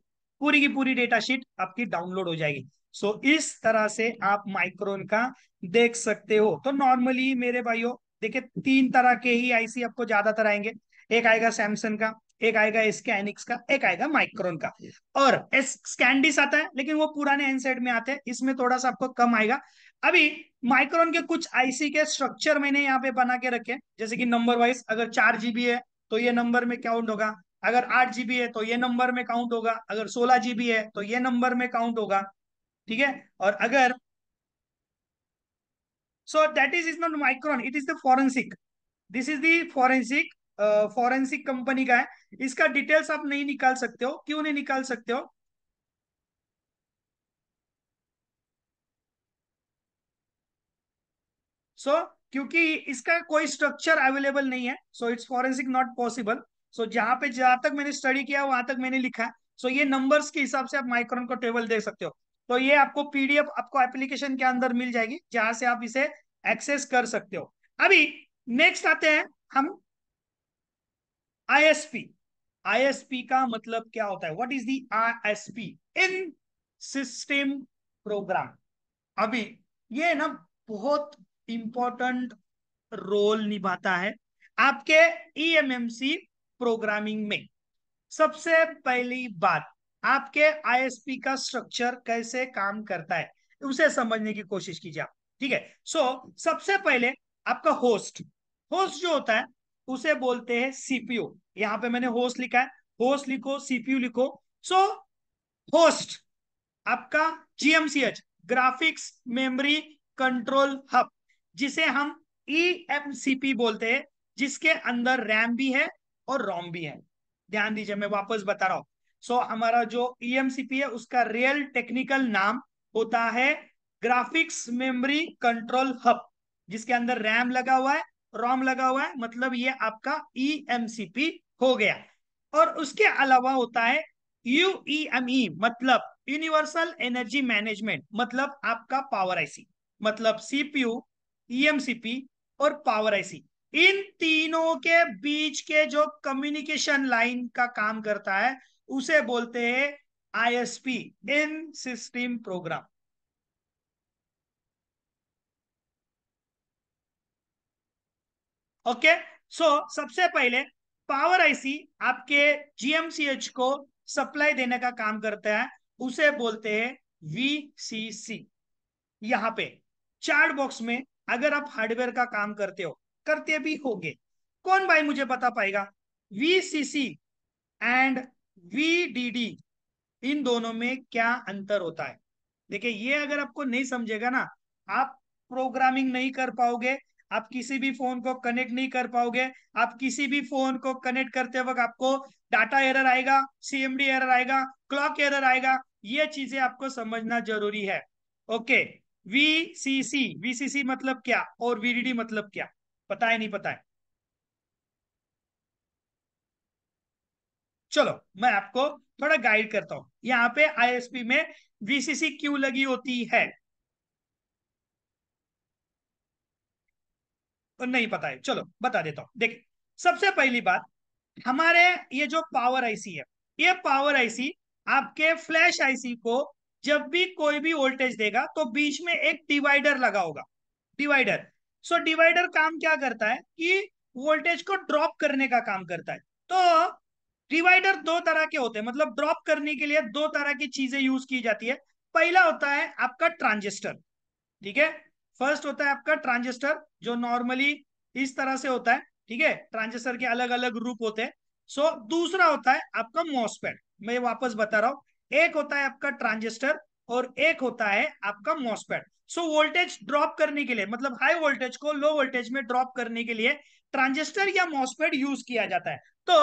पूरी की पूरी डेटा शीट आपकी डाउनलोड हो जाएगी। सो इस तरह से आप माइक्रोन का देख सकते हो। तो नॉर्मली मेरे भाइयों देखिए, तीन तरह के ही आईसी आपको ज्यादातर आएंगे। एक आएगा सैमसंग का, एक आएगा स्कैनिक्स का, एक आएगा माइक्रोन का। और स्कैंडिस आता है लेकिन वो पुराने एनसेट में आते हैं, इसमें थोड़ा सा आपको कम आएगा। अभी माइक्रोन के कुछ आईसी के स्ट्रक्चर मैंने यहाँ पे बना के रखे, जैसे कि नंबर वाइज, अगर 4 GB है तो ये नंबर में काउंट होगा, अगर 8 GB है तो ये नंबर में काउंट होगा, अगर 16 GB है तो ये नंबर में काउंट होगा। ठीक है। और अगर, सो that is not micron, it is the forensic. This is the forensic, forensic company का है। इसका डिटेल्स आप नहीं निकाल सकते हो, क्यों नहीं निकाल सकते हो? सो क्योंकि इसका कोई स्ट्रक्चर अवेलेबल नहीं है, so it's forensic not possible. So जहां पे, जहां तक मैंने स्टडी किया वहां तक मैंने लिखा है। सो ये नंबर्स के हिसाब से आप माइक्रोन का टेबल देख सकते हो। तो ये आपको पीडीएफ आपको एप्लीकेशन के अंदर मिल जाएगी, जहां से आप इसे एक्सेस कर सकते हो। अभी नेक्स्ट आते हैं हम आईएसपी। आईएसपी का मतलब क्या होता है? What is the ISP? In system program. अभी ये ना बहुत इंपॉर्टेंट रोल निभाता है आपके ईएमएमसी प्रोग्रामिंग में। सबसे पहली बात, आपके आईएसपी का स्ट्रक्चर कैसे काम करता है उसे समझने की कोशिश कीजिए आप। ठीक है। सबसे पहले आपका होस्ट, होस्ट जो होता है उसे बोलते हैं सीपीयू। यहां पे मैंने होस्ट लिखा है, होस्ट लिखो, सीपीयू लिखो। सो होस्ट आपका GMCH, graphics memory control hub, जिसे हम ईएमसीपी बोलते हैं, जिसके अंदर रैम भी है और रोम भी है। ध्यान दीजिए, मैं वापस बता रहा हूं। हमारा जो ईएमसीपी है उसका रियल टेक्निकल नाम होता है ग्राफिक्स मेमोरी कंट्रोल हब, जिसके अंदर रैम लगा हुआ है, रोम लगा हुआ है, मतलब ये आपका ईएमसीपी हो गया। और उसके अलावा होता है यूईएमई, मतलब यूनिवर्सल एनर्जी मैनेजमेंट, मतलब आपका पावर आईसी, मतलब सीपीयू, ईएमसीपी और पावर आईसी। इन तीनों के बीच के जो कम्युनिकेशन लाइन का काम करता है उसे बोलते हैं आईएसपी, इन सिस्टम प्रोग्राम। ओके। सबसे पहले पावर आईसी आपके जीएमसीएच को सप्लाई देने का काम करता है, उसे बोलते हैं वीसीसी। यहाँ पे चार्ट बॉक्स में अगर आप हार्डवेयर का काम करते हो, करते भी होगे, कौन भाई मुझे बता पाएगा वीसीसी एंड वीडीडी, इन दोनों में क्या अंतर होता है? देखिए, ये अगर आपको नहीं समझेगा ना, आप प्रोग्रामिंग नहीं कर पाओगे, आप किसी भी फोन को कनेक्ट नहीं कर पाओगे। आप किसी भी फोन को कनेक्ट करते वक्त आपको डाटा एरर आएगा, सीएमडी एरर आएगा, क्लॉक एरर आएगा। ये चीजें आपको समझना जरूरी है। ओके। वीसीसी, वीसीसी मतलब क्या और वीडीडी मतलब क्या, पता है नहीं पता है? चलो मैं आपको थोड़ा गाइड करता हूं। यहाँ पे आईएसपी में वीसीसी क्यों लगी होती है? नहीं पता है, चलो बता देता हूं। देखिए, सबसे पहली बात, हमारे ये जो पावर आईसी है, ये पावर आईसी आपके फ्लैश आईसी को जब भी कोई भी वोल्टेज देगा तो बीच में एक डिवाइडर लगा होगा, डिवाइडर। सो डिवाइडर काम क्या करता है कि वोल्टेज को ड्रॉप करने का काम करता है। तो डिवाइडर दो तरह के होते हैं, मतलब ड्रॉप करने के लिए दो तरह की चीजें यूज की जाती है। पहला होता है आपका ट्रांजिस्टर, ठीक है। फर्स्ट होता है आपका ट्रांजिस्टर, जो नॉर्मली इस तरह से होता है, ठीक है। ट्रांजिस्टर के अलग अलग रूप होते हैं। सो दूसरा होता है आपका मॉसफेट। मैं वापस बता रहा हूं, एक होता है आपका ट्रांजिस्टर और एक होता है आपका मॉसफेट। सो वोल्टेज ड्रॉप करने के लिए, मतलब हाई वोल्टेज को लो वोल्टेज में ड्रॉप करने के लिए ट्रांजिस्टर या मॉसफेट यूज किया जाता है। तो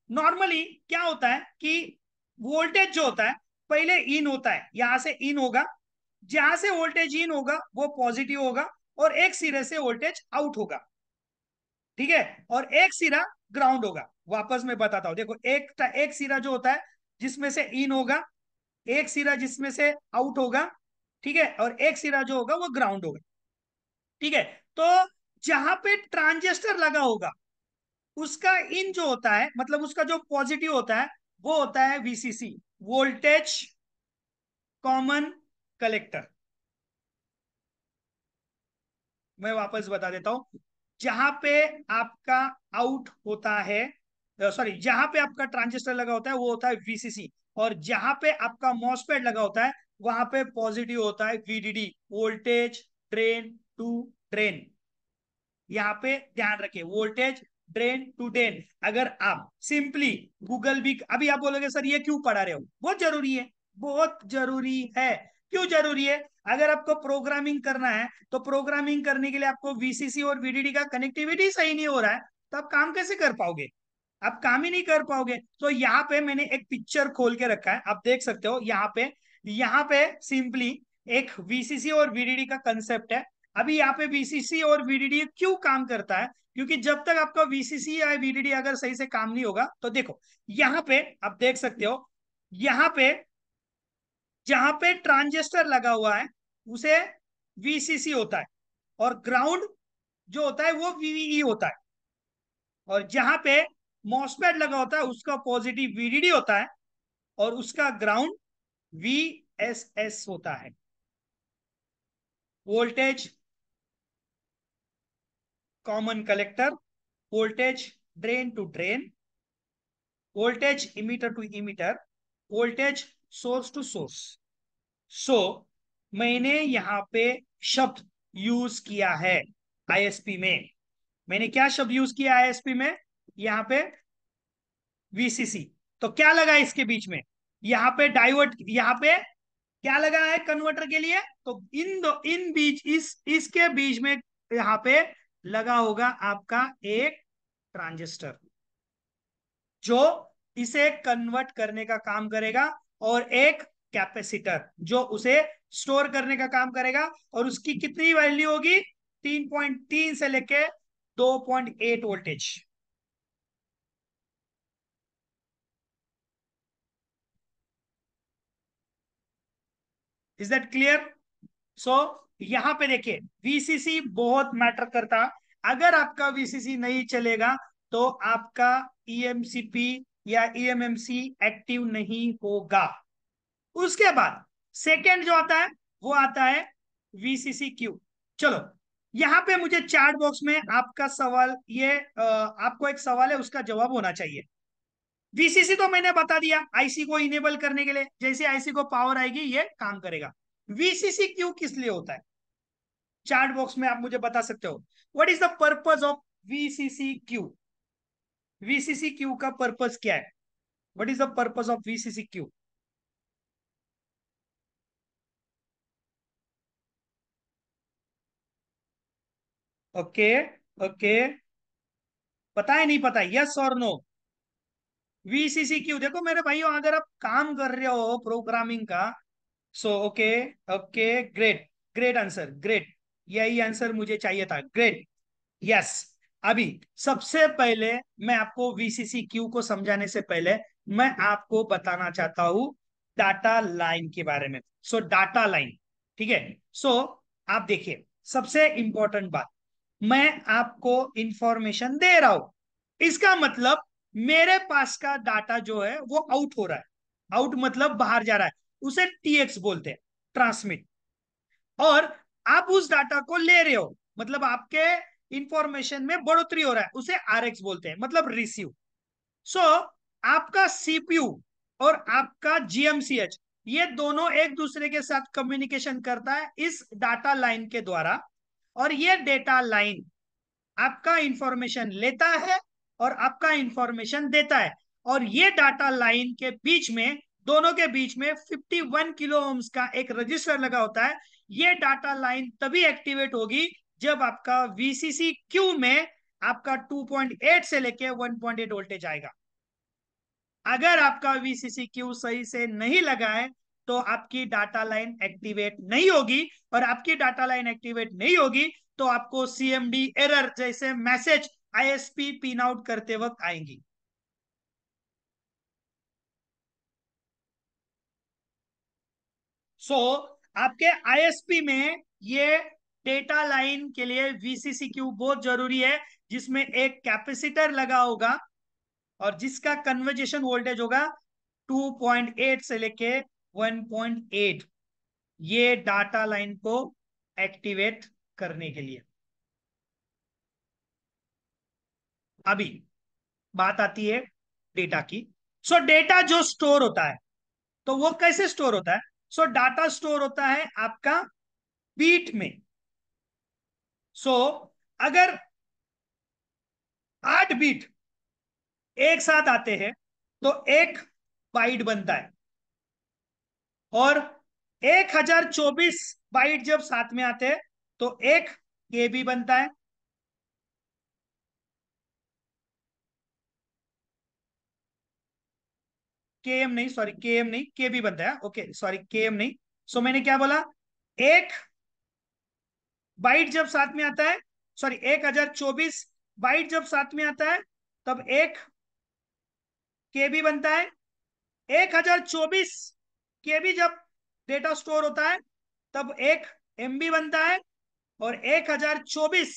नॉर्मली क्या होता है कि वोल्टेज जो होता है पहले इन होता है, यहां से इन होगा, जहां से वोल्टेज इन होगा वो पॉजिटिव होगा, और एक सिरे से वोल्टेज आउट होगा, ठीक है। और एक सिरा ग्राउंड होगा। वापस मैं बताता हूं, देखो, एक सिरा जो होता है जिसमें से इन होगा, एक सिरा जिसमें से आउट होगा, ठीक है, और एक सिरा जो होगा वो ग्राउंड होगा, ठीक है। तो जहां पे ट्रांजिस्टर लगा होगा उसका इन जो होता है, मतलब उसका जो पॉजिटिव होता है, वो होता है वीसीसी, वोल्टेज कॉमन कलेक्टर। मैं वापस बता देता हूं, जहां पे आपका आउट होता है, सॉरी, जहां पे आपका ट्रांजिस्टर लगा होता है वो होता है वीसीसी, और जहां पे आपका मॉसफेट लगा होता है वहां पे पॉजिटिव होता है VDD, voltage drain to drain. यहाँ पे ध्यान रखें, वोल्टेज ड्रेन टू ड्रेन। अगर आप सिंपली गूगल भी, अभी आप बोलोगे सर ये क्यों पढ़ा रहे हो, बहुत जरूरी है, बहुत जरूरी है। क्यों जरूरी है? अगर आपको प्रोग्रामिंग करना है तो प्रोग्रामिंग करने के लिए आपको वीसीसी और वीडीडी का कनेक्टिविटी सही नहीं हो रहा है, तो आप काम कैसे कर पाओगे? आप काम ही नहीं कर पाओगे। तो यहाँ पे मैंने एक पिक्चर खोल के रखा है, आप देख सकते हो यहाँ पे सिंपली एक वीसीसी और वीडीडी का कंसेप्ट है। अभी यहाँ पे वीसीसी और वीडीडी क्यों काम करता है, क्योंकि जब तक आपका वीसीसी या वीडीडी अगर सही से काम नहीं होगा, तो देखो यहाँ पे आप देख सकते हो, यहाँ पे जहां पे ट्रांजिस्टर लगा हुआ है उसे वीसीसी होता है, और ग्राउंड जो होता है वो वीवीई होता है, और जहां पे मॉसफेट लगा होता है उसका पॉजिटिव वीडीडी होता है, और उसका ग्राउंड वीएसएस होता है, voltage common collector, voltage drain to drain, voltage emitter to emitter, voltage source to source. So मैंने यहाँ पे शब्द यूज किया है आईएसपी में। मैंने क्या शब्द यूज किया आईएसपी में? यहाँ पे वीसीसी। तो क्या लगा इसके बीच में? यहाँ पे डायोड, यहाँ पे क्या लगा है कन्वर्टर के लिए? तो इन बीच, इसके बीच में यहाँ पे लगा होगा आपका एक ट्रांजिस्टर, जो इसे कन्वर्ट करने का काम करेगा, और एक कैपेसिटर जो उसे स्टोर करने का काम करेगा, और उसकी कितनी वैल्यू होगी? 3.3 से लेके 2.8 voltage. Is that clear? So यहां पे देखिए, वीसीसी बहुत मैटर करता। अगर आपका वीसीसी नहीं चलेगा तो आपका ईएमसीपी या ईएमएमसी एक्टिव नहीं होगा। उसके बाद सेकंड जो आता है वो आता है वीसीसी क्यू। चलो, यहां पे मुझे चैट बॉक्स में आपका सवाल, ये आपको एक सवाल है, उसका जवाब होना चाहिए। वीसीसी तो मैंने बता दिया, आईसी को इनेबल करने के लिए, जैसे आईसी को पावर आएगी ये काम करेगा। वीसीसी क्यू किस लिए होता है? चैट बॉक्स में आप मुझे बता सकते हो, what is the purpose of VCC Q? VCC Q का पर्पज क्या है? What is the purpose of VCC Q? Okay, okay, पता है नहीं पता, यस और नो? वीसीसी क्यू, देखो मेरे भाइयों, अगर आप काम कर रहे हो प्रोग्रामिंग का, so okay, okay, great, great answer, great, यही आंसर मुझे चाहिए था, ग्रेट, यस। अभी सबसे पहले मैं आपको वीसीसी क्यू को समझाने से पहले मैं आपको बताना चाहता हूं डाटा लाइन के बारे में। सो डाटा लाइन, ठीक है। सो आप देखिए, सबसे इंपॉर्टेंट बात, मैं आपको इंफॉर्मेशन दे रहा हूं, इसका मतलब मेरे पास का डाटा जो है वो आउट हो रहा है। आउट मतलब बाहर जा रहा है, उसे टीएक्स बोलते हैं, ट्रांसमिट। और आप उस डाटा को ले रहे हो, मतलब आपके इंफॉर्मेशन में बढ़ोतरी हो रहा है, उसे आरएक्स बोलते हैं, मतलब रिसीव। सो आपका सीपीयू और आपका जीएमसीएच, ये दोनों एक दूसरे के साथ कम्युनिकेशन करता है इस डाटा लाइन के द्वारा। और ये डेटा लाइन आपका इंफॉर्मेशन लेता है और आपका इंफॉर्मेशन देता है। और ये डाटा लाइन के बीच में, दोनों के बीच में 51 किलो ओम्स का एक रजिस्टर लगा होता है। ये डाटा लाइन तभी एक्टिवेट होगी जब आपका वीसीसी क्यू में आपका 2.8 से लेके 1.8 वोल्टेज आएगा। अगर आपका वीसीसी क्यू सही से नहीं लगा है तो आपकी डाटा लाइन एक्टिवेट नहीं होगी। और आपकी डाटा लाइन एक्टिवेट नहीं होगी तो आपको सीएमडी एरर जैसे मैसेज आईएसपी पिन आउट करते वक्त आएंगी। सो आपके आईएसपी में ये डेटा लाइन के लिए वीसीसी क्यू बहुत जरूरी है, जिसमें एक कैपेसिटर लगा होगा और जिसका कन्वर्जेशन वोल्टेज होगा 2.8 से लेके 1.8, ये डाटा लाइन को एक्टिवेट करने के लिए। अभी बात आती है डेटा की। सो डेटा जो स्टोर होता है, तो वो कैसे स्टोर होता है? सो डाटा स्टोर होता है आपका बीट में। सो अगर 8 बीट एक साथ आते हैं तो एक बाइट बनता है। और 1024 बाइट जब साथ में आते हैं तो एक केबी बनता है। केएम नहीं, सॉरी केएम नहीं, केबी बनता है। ओके सॉरी, केएम नहीं। सो मैंने क्या बोला, एक बाइट जब साथ में आता है, सॉरी 1024 बाइट जब साथ में आता है तब एक केबी बनता है। 1024 केबी जब डेटा स्टोर होता है तब एक एमबी बनता है। और 1024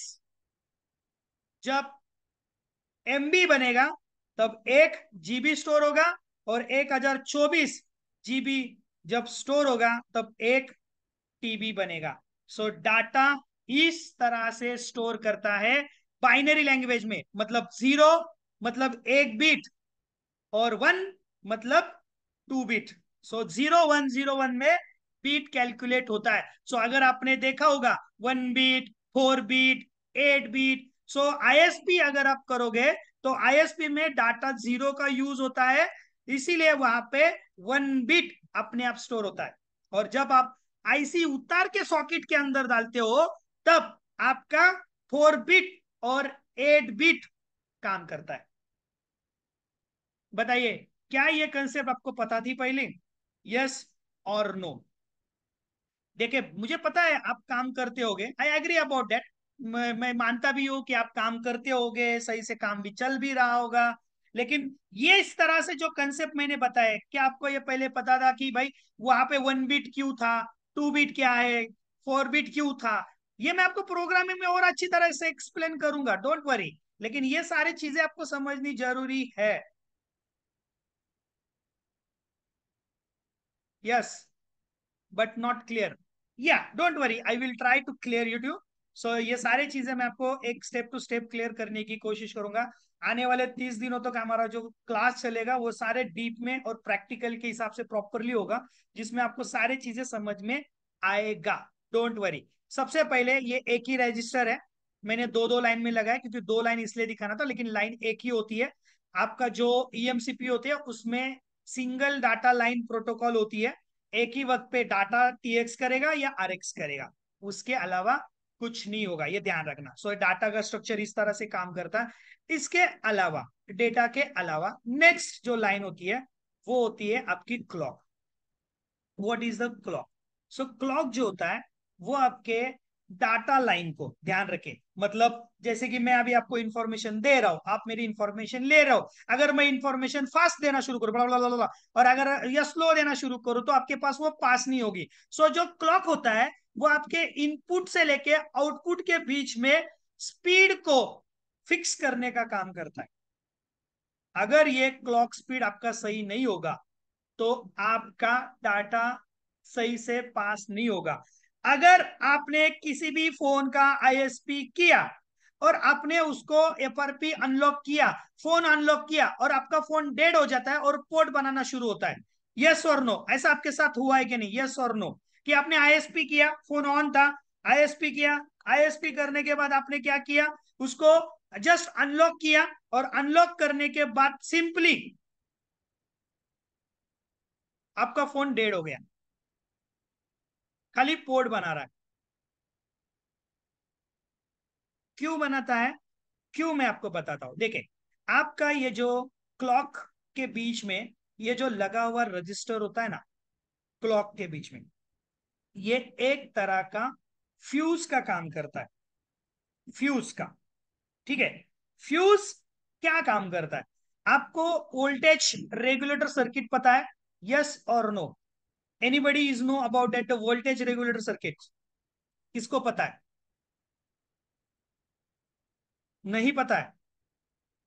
जब एमबी बनेगा तब एक जीबी स्टोर होगा। और 1024 जीबी जब स्टोर होगा तब एक टीबी बनेगा। सो डाटा इस तरह से स्टोर करता है बाइनरी लैंग्वेज में, मतलब 0 मतलब 1 बिट और 1 मतलब 2 बिट। सो 0101 में बीट कैलकुलेट होता है। सो अगर आपने देखा होगा 1 बिट, 4 बिट, 8 बिट, सो आईएसपी अगर आप करोगे तो आईएसपी में डाटा 0 का यूज होता है, इसीलिए वहां पे 1 बिट अपने आप स्टोर होता है। और जब आप आईसी उतार के सॉकेट के अंदर डालते हो तब आपका 4 बिट और 8 बिट काम करता है। बताइए, क्या ये कंसेप्ट आपको पता थी पहले? यस और नो? देखिए मुझे पता है आप काम करते होगे, आई एग्री अबाउट दैट। मैं मानता भी हूं कि आप काम करते होगे, सही से काम भी चल भी रहा होगा। लेकिन ये इस तरह से जो कंसेप्ट मैंने बताया, क्या आपको ये पहले पता था कि भाई वहां पे 1 बिट क्यों था, 2 बिट क्या है, 4 बिट क्यों था? ये मैं आपको प्रोग्रामिंग में और अच्छी तरह से एक्सप्लेन करूंगा, डोंट वरी। लेकिन ये सारी चीजें आपको समझनी जरूरी है। Yes, but not clear. Yeah don't worry, I will try to clear you too. So ये सारी चीजें मैं आपको एक स्टेप टू स्टेप क्लियर करने की कोशिश करूंगा। आने वाले 30 दिनों तक हमारा जो क्लास चलेगा वो सारे डीप में और प्रैक्टिकल के हिसाब से प्रॉपरली होगा, जिसमें आपको सारी चीजें समझ में आएगा। Don't worry. सबसे पहले ये एक ही रजिस्टर है, मैंने दो दो लाइन में लगाया क्योंकि दो लाइन इसलिए दिखाना था, लेकिन लाइन एक ही होती है। आपका जो ईएमसीपी होती है उसमें सिंगल डाटा लाइन प्रोटोकॉल होती है। एक ही वक्त पे डाटा टीएक्स करेगा या आरएक्स करेगा, उसके अलावा कुछ नहीं होगा, ये ध्यान रखना। सो डाटा का स्ट्रक्चर इस तरह से काम करता है। इसके अलावा, डेटा के अलावा नेक्स्ट जो लाइन होती है वो होती है आपकी clock. What is the clock? So clock जो होता है वो आपके डाटा लाइन को, ध्यान रखें, मतलब जैसे कि मैं अभी आपको इंफॉर्मेशन दे रहा हूं, आप मेरी इंफॉर्मेशन ले रहे हो। अगर मैं इंफॉर्मेशन फास्ट देना शुरू करूं, blah, blah, blah, blah, और अगर या स्लो देना शुरू करूं तो आपके पास वो पास नहीं होगी। सो जो क्लॉक होता है वो आपके इनपुट से लेके आउटपुट के बीच में स्पीड को फिक्स करने का काम करता है। अगर ये क्लॉक स्पीड आपका सही नहीं होगा तो आपका डाटा सही से पास नहीं होगा। अगर आपने किसी भी फोन का आईएसपी किया और आपने उसको एफआरपी अनलॉक किया, फोन अनलॉक किया और आपका फोन डेड हो जाता है और पोर्ट बनाना शुरू होता है, यस और नो, ऐसा आपके साथ हुआ है कि नहीं? यस और नो, कि आपने आईएसपी किया, फोन ऑन था, आईएसपी किया, आईएसपी करने के बाद आपने क्या किया, उसको जस्ट अनलॉक किया और अनलॉक करने के बाद सिंपली आपका फोन डेड हो गया, खाली पोर्ट बना रहा है। क्यों बनाता है? क्यों, मैं आपको बताता हूं। देखिए, आपका ये जो क्लॉक के बीच में ये जो लगा हुआ रजिस्टर होता है ना, क्लॉक के बीच में, ये एक तरह का फ्यूज का काम करता है। फ्यूज का, ठीक है। फ्यूज क्या काम करता है? आपको वोल्टेज रेगुलेटर सर्किट पता है? यस और no? Anybody is know about that voltage regulator circuit? किसको पता है? नहीं पता है?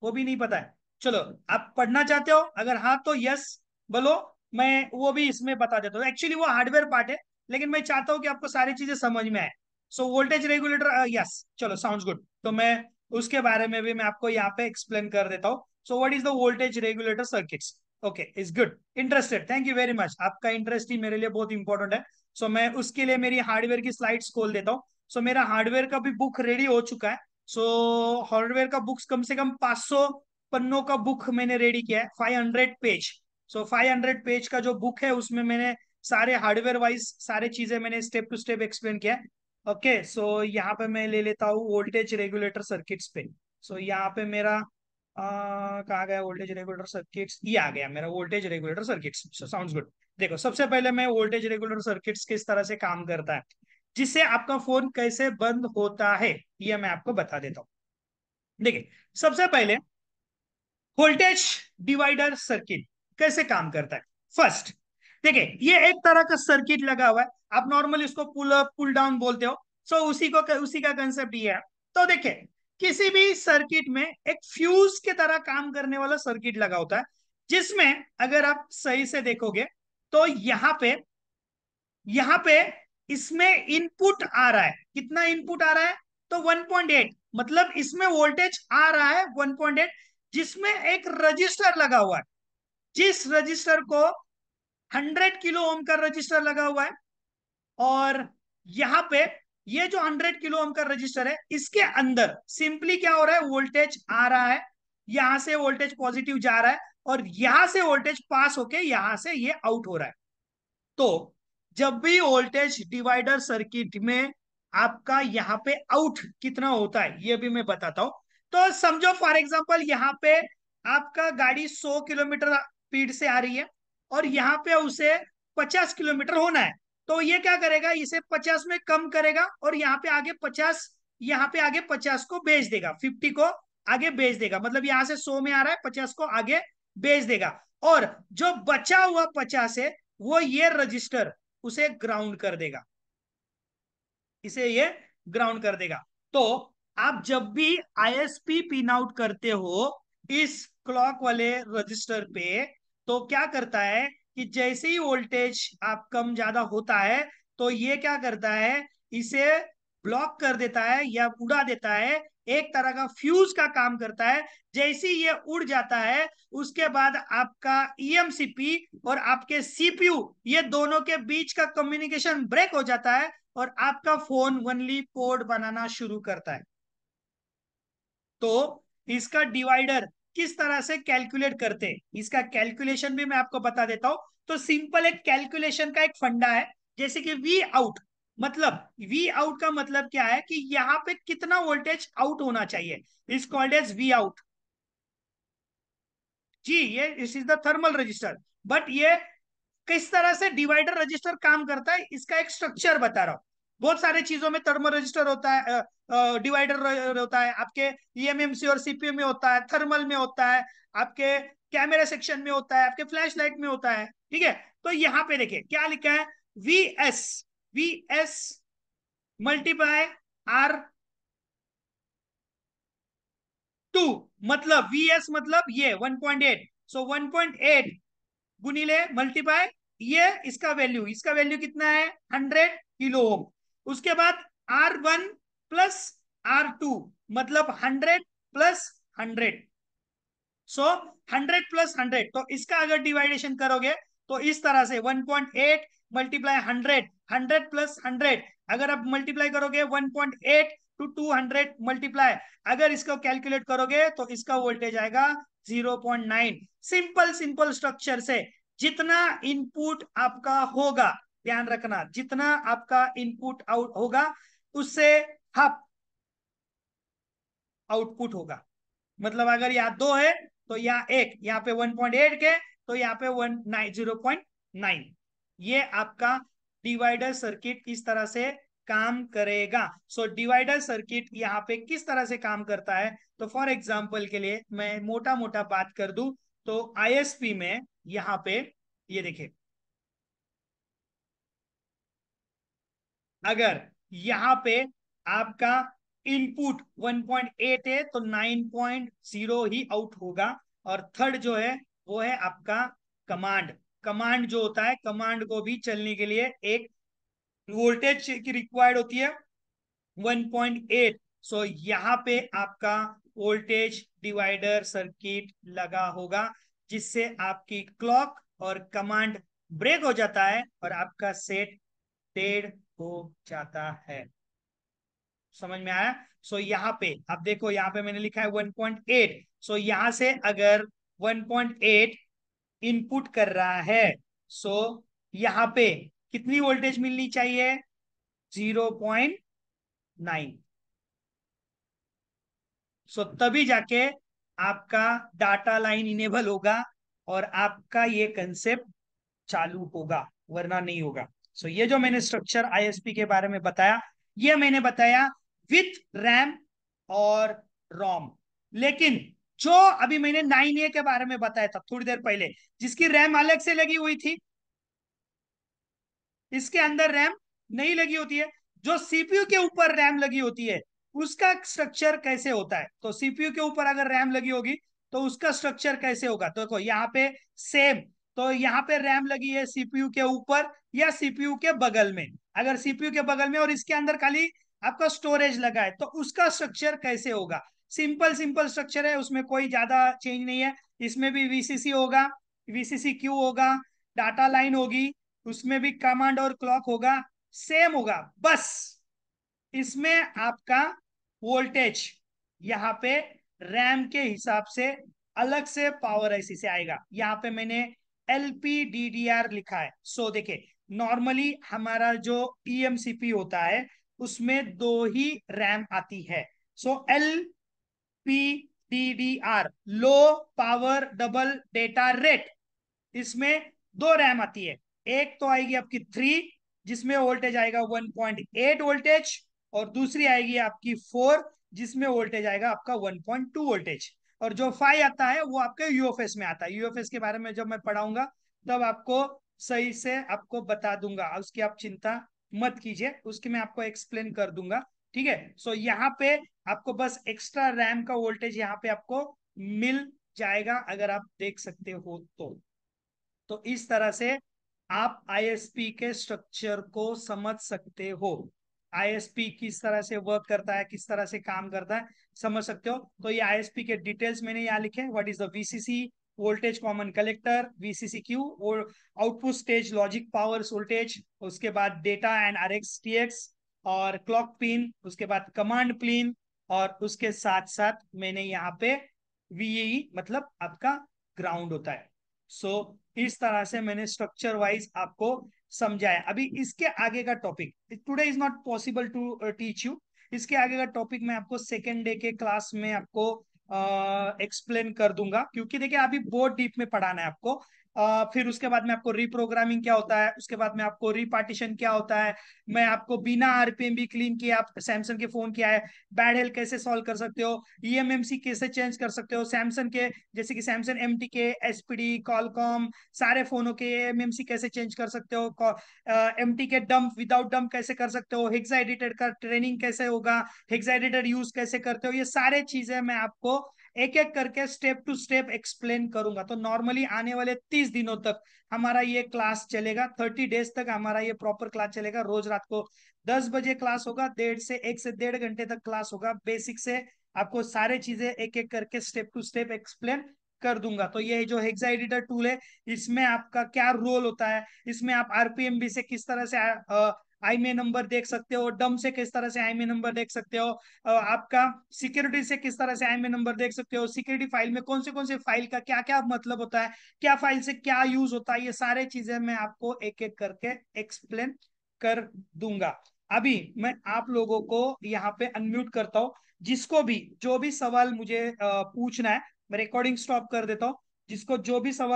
वो भी नहीं पता है? चलो, आप पढ़ना चाहते हो? अगर हाँ तो यस बोलो, मैं वो भी इसमें बता देता हूँ। एक्चुअली वो हार्डवेयर पार्ट है, लेकिन मैं चाहता हूँ कि आपको सारी चीजें समझ में आए। सो वोल्टेज रेगुलेटर, यस, चलो, साउंड्स गुड। तो मैं उसके बारे में भी मैं आपको यहाँ पे एक्सप्लेन कर देता हूँ। So what is the voltage regulator circuits? Okay, is good, interested, thank you very much. आपका इंटरेस्ट ही मेरे लिए बहुत इंपॉर्टेंट है। सो मैं उसके लिए मेरी हार्डवेयर की स्लाइड्स खोल देता हूँ। सो मेरा हार्डवेयर का भी बुक रेडी हो चुका है। सो हार्डवेयर का बुक्स कम से कम 500 पन्नों का बुक मैंने रेडी किया है, 500 पेज। सो 500 पेज का जो बुक है उसमें मैंने सारे हार्डवेयर वाइज सारे चीजें मैंने स्टेप टू स्टेप एक्सप्लेन किया है। ओके, सो यहाँ पे मैं ले लेता हूँ वोल्टेज रेगुलेटर सर्किट्स पे। सो यहाँ पे मेरा कहाँ गया वोल्टेज रेगुलेटर सर्किट्स? ये आ गया मेरा voltage regulator circuits. Sounds good. देखो, सबसे पहले मैं वोल्टेज रेगुलेटर सर्किट्स किस तरह से काम करता है, जिससे आपका फोन कैसे बंद होता है, ये मैं आपको बता देता हूँ। देखिए, सबसे पहले वोल्टेज डिवाइडर सर्किट कैसे काम करता है। फर्स्ट, देखिए, ये एक तरह का सर्किट लगा हुआ है। आप नॉर्मली इसको पुल अप पुल डाउन बोलते हो। सो उसी का कंसेप्ट ये है। तो देखिए, किसी भी सर्किट में एक फ्यूज के तरह काम करने वाला सर्किट लगा होता है, जिसमें अगर आप सही से देखोगे तो यहाँ पे इसमें इनपुट आ रहा है। कितना इनपुट आ रहा है? तो 1.8, मतलब इसमें वोल्टेज आ रहा है 1.8, जिसमें एक रजिस्टर लगा हुआ है। जिस रजिस्टर को 100 किलो ओम का रजिस्टर लगा हुआ है, और यहाँ पे ये जो 100 किलो ओम का रजिस्टर है, इसके अंदर सिंपली क्या हो रहा है, वोल्टेज आ रहा है, यहां से वोल्टेज पॉजिटिव जा रहा है और यहां से वोल्टेज पास होके यहां से ये आउट हो रहा है। तो जब भी वोल्टेज डिवाइडर सर्किट में आपका यहाँ पे आउट कितना होता है ये भी मैं बताता हूं। तो समझो फॉर एग्जांपल यहाँ पे आपका गाड़ी 100 किलोमीटर स्पीड से आ रही है और यहाँ पे उसे 50 किलोमीटर होना है। तो ये क्या करेगा, इसे 50 में कम करेगा और यहाँ पे आगे 50 को भेज देगा, 50 को आगे भेज देगा। मतलब यहाँ से 100 में आ रहा है, 50 को आगे भेज देगा। और जो बचा हुआ 50 है, वो ये रजिस्टर उसे ग्राउंड कर देगा, इसे ये ग्राउंड कर देगा। तो आप जब भी आईएसपी पिन आउट करते हो इस क्लॉक वाले रजिस्टर पे, तो क्या करता है कि जैसे ही वोल्टेज आप कम ज्यादा होता है, तो ये क्या करता है, इसे ब्लॉक कर देता है या उड़ा देता है। एक तरह का फ्यूज का काम करता है। जैसे ही ये उड़ जाता है, उसके बाद आपका ईएमसीपी और आपके सीपीयू, ये दोनों के बीच का कम्युनिकेशन ब्रेक हो जाता है और आपका फोन वनली पोर्ट बनाना शुरू करता है। तो इसका डिवाइडर किस तरह से कैलकुलेट करते हैं, इसका कैलकुलेशन भी मैं आपको बता देता हूं। तो सिंपल एक कैलकुलेशन का एक फंडा है, जैसे कि वी आउट, मतलब वी आउट का मतलब क्या है कि यहाँ पे कितना वोल्टेज आउट होना चाहिए, is called as V out. जी, ये this is the thermal register. But ये किस तरह से डिवाइडर रजिस्टर काम करता है, इसका एक स्ट्रक्चर बता रहा हूं। बहुत सारे चीजों में थर्मल रजिस्टर होता है, डिवाइडर होता है, आपके ईएमएमसी और सीपीयू में होता है, थर्मल में होता है, आपके कैमरा सेक्शन में होता है, आपके फ्लैश लाइट में होता है। ठीक है, तो यहाँ पे देखिए क्या लिखा है, V S, V S multiply R two मतलब VS मतलब ये 1.8, सो 1.8 गुनीले मल्टीप्लाई ये इसका वैल्यू कितना है 100 किलो ओम। उसके बाद R1 प्लस R2 मतलब 100 प्लस 100, सो 100 प्लस 100, तो इसका अगर डिवाइडेशन करोगे तो इस तरह से 1.8 मल्टीप्लाई 100, 100 प्लस 100, अगर आप मल्टीप्लाई करोगे 1.8 टू 200 मल्टीप्लाई, अगर इसको कैलकुलेट करोगे तो इसका वोल्टेज आएगा 0.9। सिंपल सिंपल स्ट्रक्चर से जितना इनपुट आपका होगा, ध्यान रखना, जितना आपका इनपुट आउट होगा उससे हाफ आउटपुट होगा। मतलब अगर यहाँ 2 है तो यहाँ 1, यहाँ पे 1.8 के तो यहाँ पे 0.9। ये आपका डिवाइडर सर्किट इस तरह से काम करेगा। सो डिवाइडर सर्किट यहाँ पे किस तरह से काम करता है, तो फॉर एग्जांपल के लिए मैं मोटा मोटा बात कर दूं तो आईएसपी में यहाँ पे ये देखिए, अगर यहाँ पे आपका इनपुट 1.8 है तो 9.0 ही आउट होगा। और थर्ड जो है वो है आपका कमांड। कमांड जो होता है, कमांड को भी चलने के लिए एक वोल्टेज की रिक्वायर्ड होती है 1.8। सो यहाँ पे आपका वोल्टेज डिवाइडर सर्किट लगा होगा जिससे आपकी क्लॉक और कमांड ब्रेक हो जाता है और आपका सेट डेड हो जाता है। समझ में आया? सो यहाँ पे अब देखो, यहाँ पे मैंने लिखा है 1.8, सो यहाँ से अगर 1.8 इनपुट कर रहा है, सो यहाँ पे कितनी वोल्टेज मिलनी चाहिए 0.9। सो तभी जाके आपका डाटा लाइन इनेबल होगा और आपका ये कंसेप्ट चालू होगा, वरना नहीं होगा। सो ये जो मैंने स्ट्रक्चर आईएसपी के बारे में बताया, ये मैंने बताया विथ रैम और रोम। लेकिन जो अभी मैंने 9A के बारे में बताया था थोड़ी देर पहले, जिसकी रैम अलग से लगी हुई थी, इसके अंदर रैम नहीं लगी होती है, जो सीपीयू के ऊपर रैम लगी होती है उसका स्ट्रक्चर कैसे होता है। तो सीपीयू के ऊपर अगर रैम लगी होगी तो उसका स्ट्रक्चर कैसे होगा, तो देखो यहाँ पे सेम, तो यहाँ पे रैम लगी है सीपीयू के ऊपर या सीपीयू के बगल में। अगर सीपीयू के बगल में और इसके अंदर खाली आपका स्टोरेज लगा है तो उसका स्ट्रक्चर कैसे होगा। सिंपल सिंपल स्ट्रक्चर है, उसमें कोई ज्यादा चेंज नहीं है। इसमें भी वीसीसी होगा, वीसीसी क्यू होगा, डाटा लाइन होगी, उसमें भी कमांड और क्लॉक होगा, सेम होगा। बस इसमें आपका वोल्टेज यहाँ पे रैम के हिसाब से अलग से पावर ऐसी से आएगा। यहाँ पे मैंने LPDDR लिखा है। सो देखिए, नॉर्मली हमारा जो EMCP होता है उसमें 2 ही रैम आती है। सो LPDDR low power double data rate, इसमें 2 रैम आती है। एक तो आएगी आपकी 3 जिसमें वोल्टेज आएगा 1.8 वोल्टेज, और दूसरी आएगी आपकी 4 जिसमें वोल्टेज आएगा आपका 1.2 वोल्टेज। और जो 5 आता है वो आपके यूएफएस में आता है। यूएफएस के बारे में जब मैं पढ़ाऊंगा तब आपको सही से आपको बता दूंगा, उसकी आप चिंता मत कीजिए, उसकी मैं आपको एक्सप्लेन कर दूंगा। ठीक है, सो यहाँ पे आपको बस एक्स्ट्रा रैम का वोल्टेज यहाँ पे आपको मिल जाएगा, अगर आप देख सकते हो तो इस तरह से आप आईएसपी के स्ट्रक्चर को समझ सकते हो। आईएसपी किस तरह से वर्क करता है, किस तरह से काम करता है, समझ सकते हो। तो ये आईएसपी के डिटेल्स मैंने यहाँ लिखे। What is the VCC, voltage common collector, VCC Q और output stage logic power voltage, उसके बाद डेटा एंड आरएक्स टीएक्स और क्लॉक पिन, उसके बाद कमांड पिन, और उसके साथ साथ मैंने यहाँ पे वीई मतलब आपका ग्राउंड होता है। सो इस तरह से मैंने स्ट्रक्चर वाइज आपको समझाया। अभी इसके आगे का topic today is not possible to teach you. इसके आगे का टॉपिक मैं आपको सेकेंड डे के क्लास में आपको एक्सप्लेन कर दूंगा, क्योंकि देखिए अभी बहुत डीप में पढ़ाना है आपको। फिर उसके बाद में आपको रीप्रोग्रामिंग क्या होता है, उसके बाद में आपको रीपार्टीशन क्या होता है, मैं आपको बिना आरपीएम भी क्लीन किए आप सैमसंग के फोन किया है बैड हेल्थ कैसे सॉल्व कर सकते हो, ईएमएमसी कैसे चेंज कर सकते हो सैमसंग के, जैसे कि सैमसंग एमटी के, एसपीडी, कॉलकॉम सारे फोनों के एमएमसी कैसे चेंज कर सकते हो, एमटी के डंप विदाउट डंप कैसे कर सकते हो, हेक्सा एडिटर का ट्रेनिंग कैसे होगा, हेक्सा एडिटर यूज कैसे करते हो, ये सारे चीजें मैं आपको एक एक करके स्टेप टू स्टेप एक्सप्लेन करूंगा। तो नॉर्मली आने वाले 30 दिनों तक हमारा ये क्लास चलेगा, 30 डेज तक हमारा ये प्रॉपर क्लास चलेगा। रोज रात को 10 बजे क्लास होगा, 1 से 1.5 घंटे तक क्लास होगा। बेसिक से आपको सारे चीजें एक एक करके स्टेप टू स्टेप एक्सप्लेन कर दूंगा। तो ये जो हेक्सा एडिटर टूल है, इसमें आपका क्या रोल होता है, इसमें आप आरपीएम से किस तरह से आईमे नंबर देख सकते हो, डम से किस तरह से आईमे नंबर देख सकते हो, आपका सिक्योरिटी से किस तरह से आईमे नंबर देख सकते हो, सिक्योरिटी फाइल में कौन से फाइल का क्या क्या मतलब होता है, क्या फाइल से क्या यूज होता है, ये सारे चीजें मैं आपको एक एक करके एक्सप्लेन कर दूंगा। अभी मैं आप लोगों को यहाँ पे अनम्यूट करता हूँ। जिसको भी जो भी सवाल मुझे पूछना है, मैं रिकॉर्डिंग स्टॉप कर देता हूँ। जिसको जो भी सवाल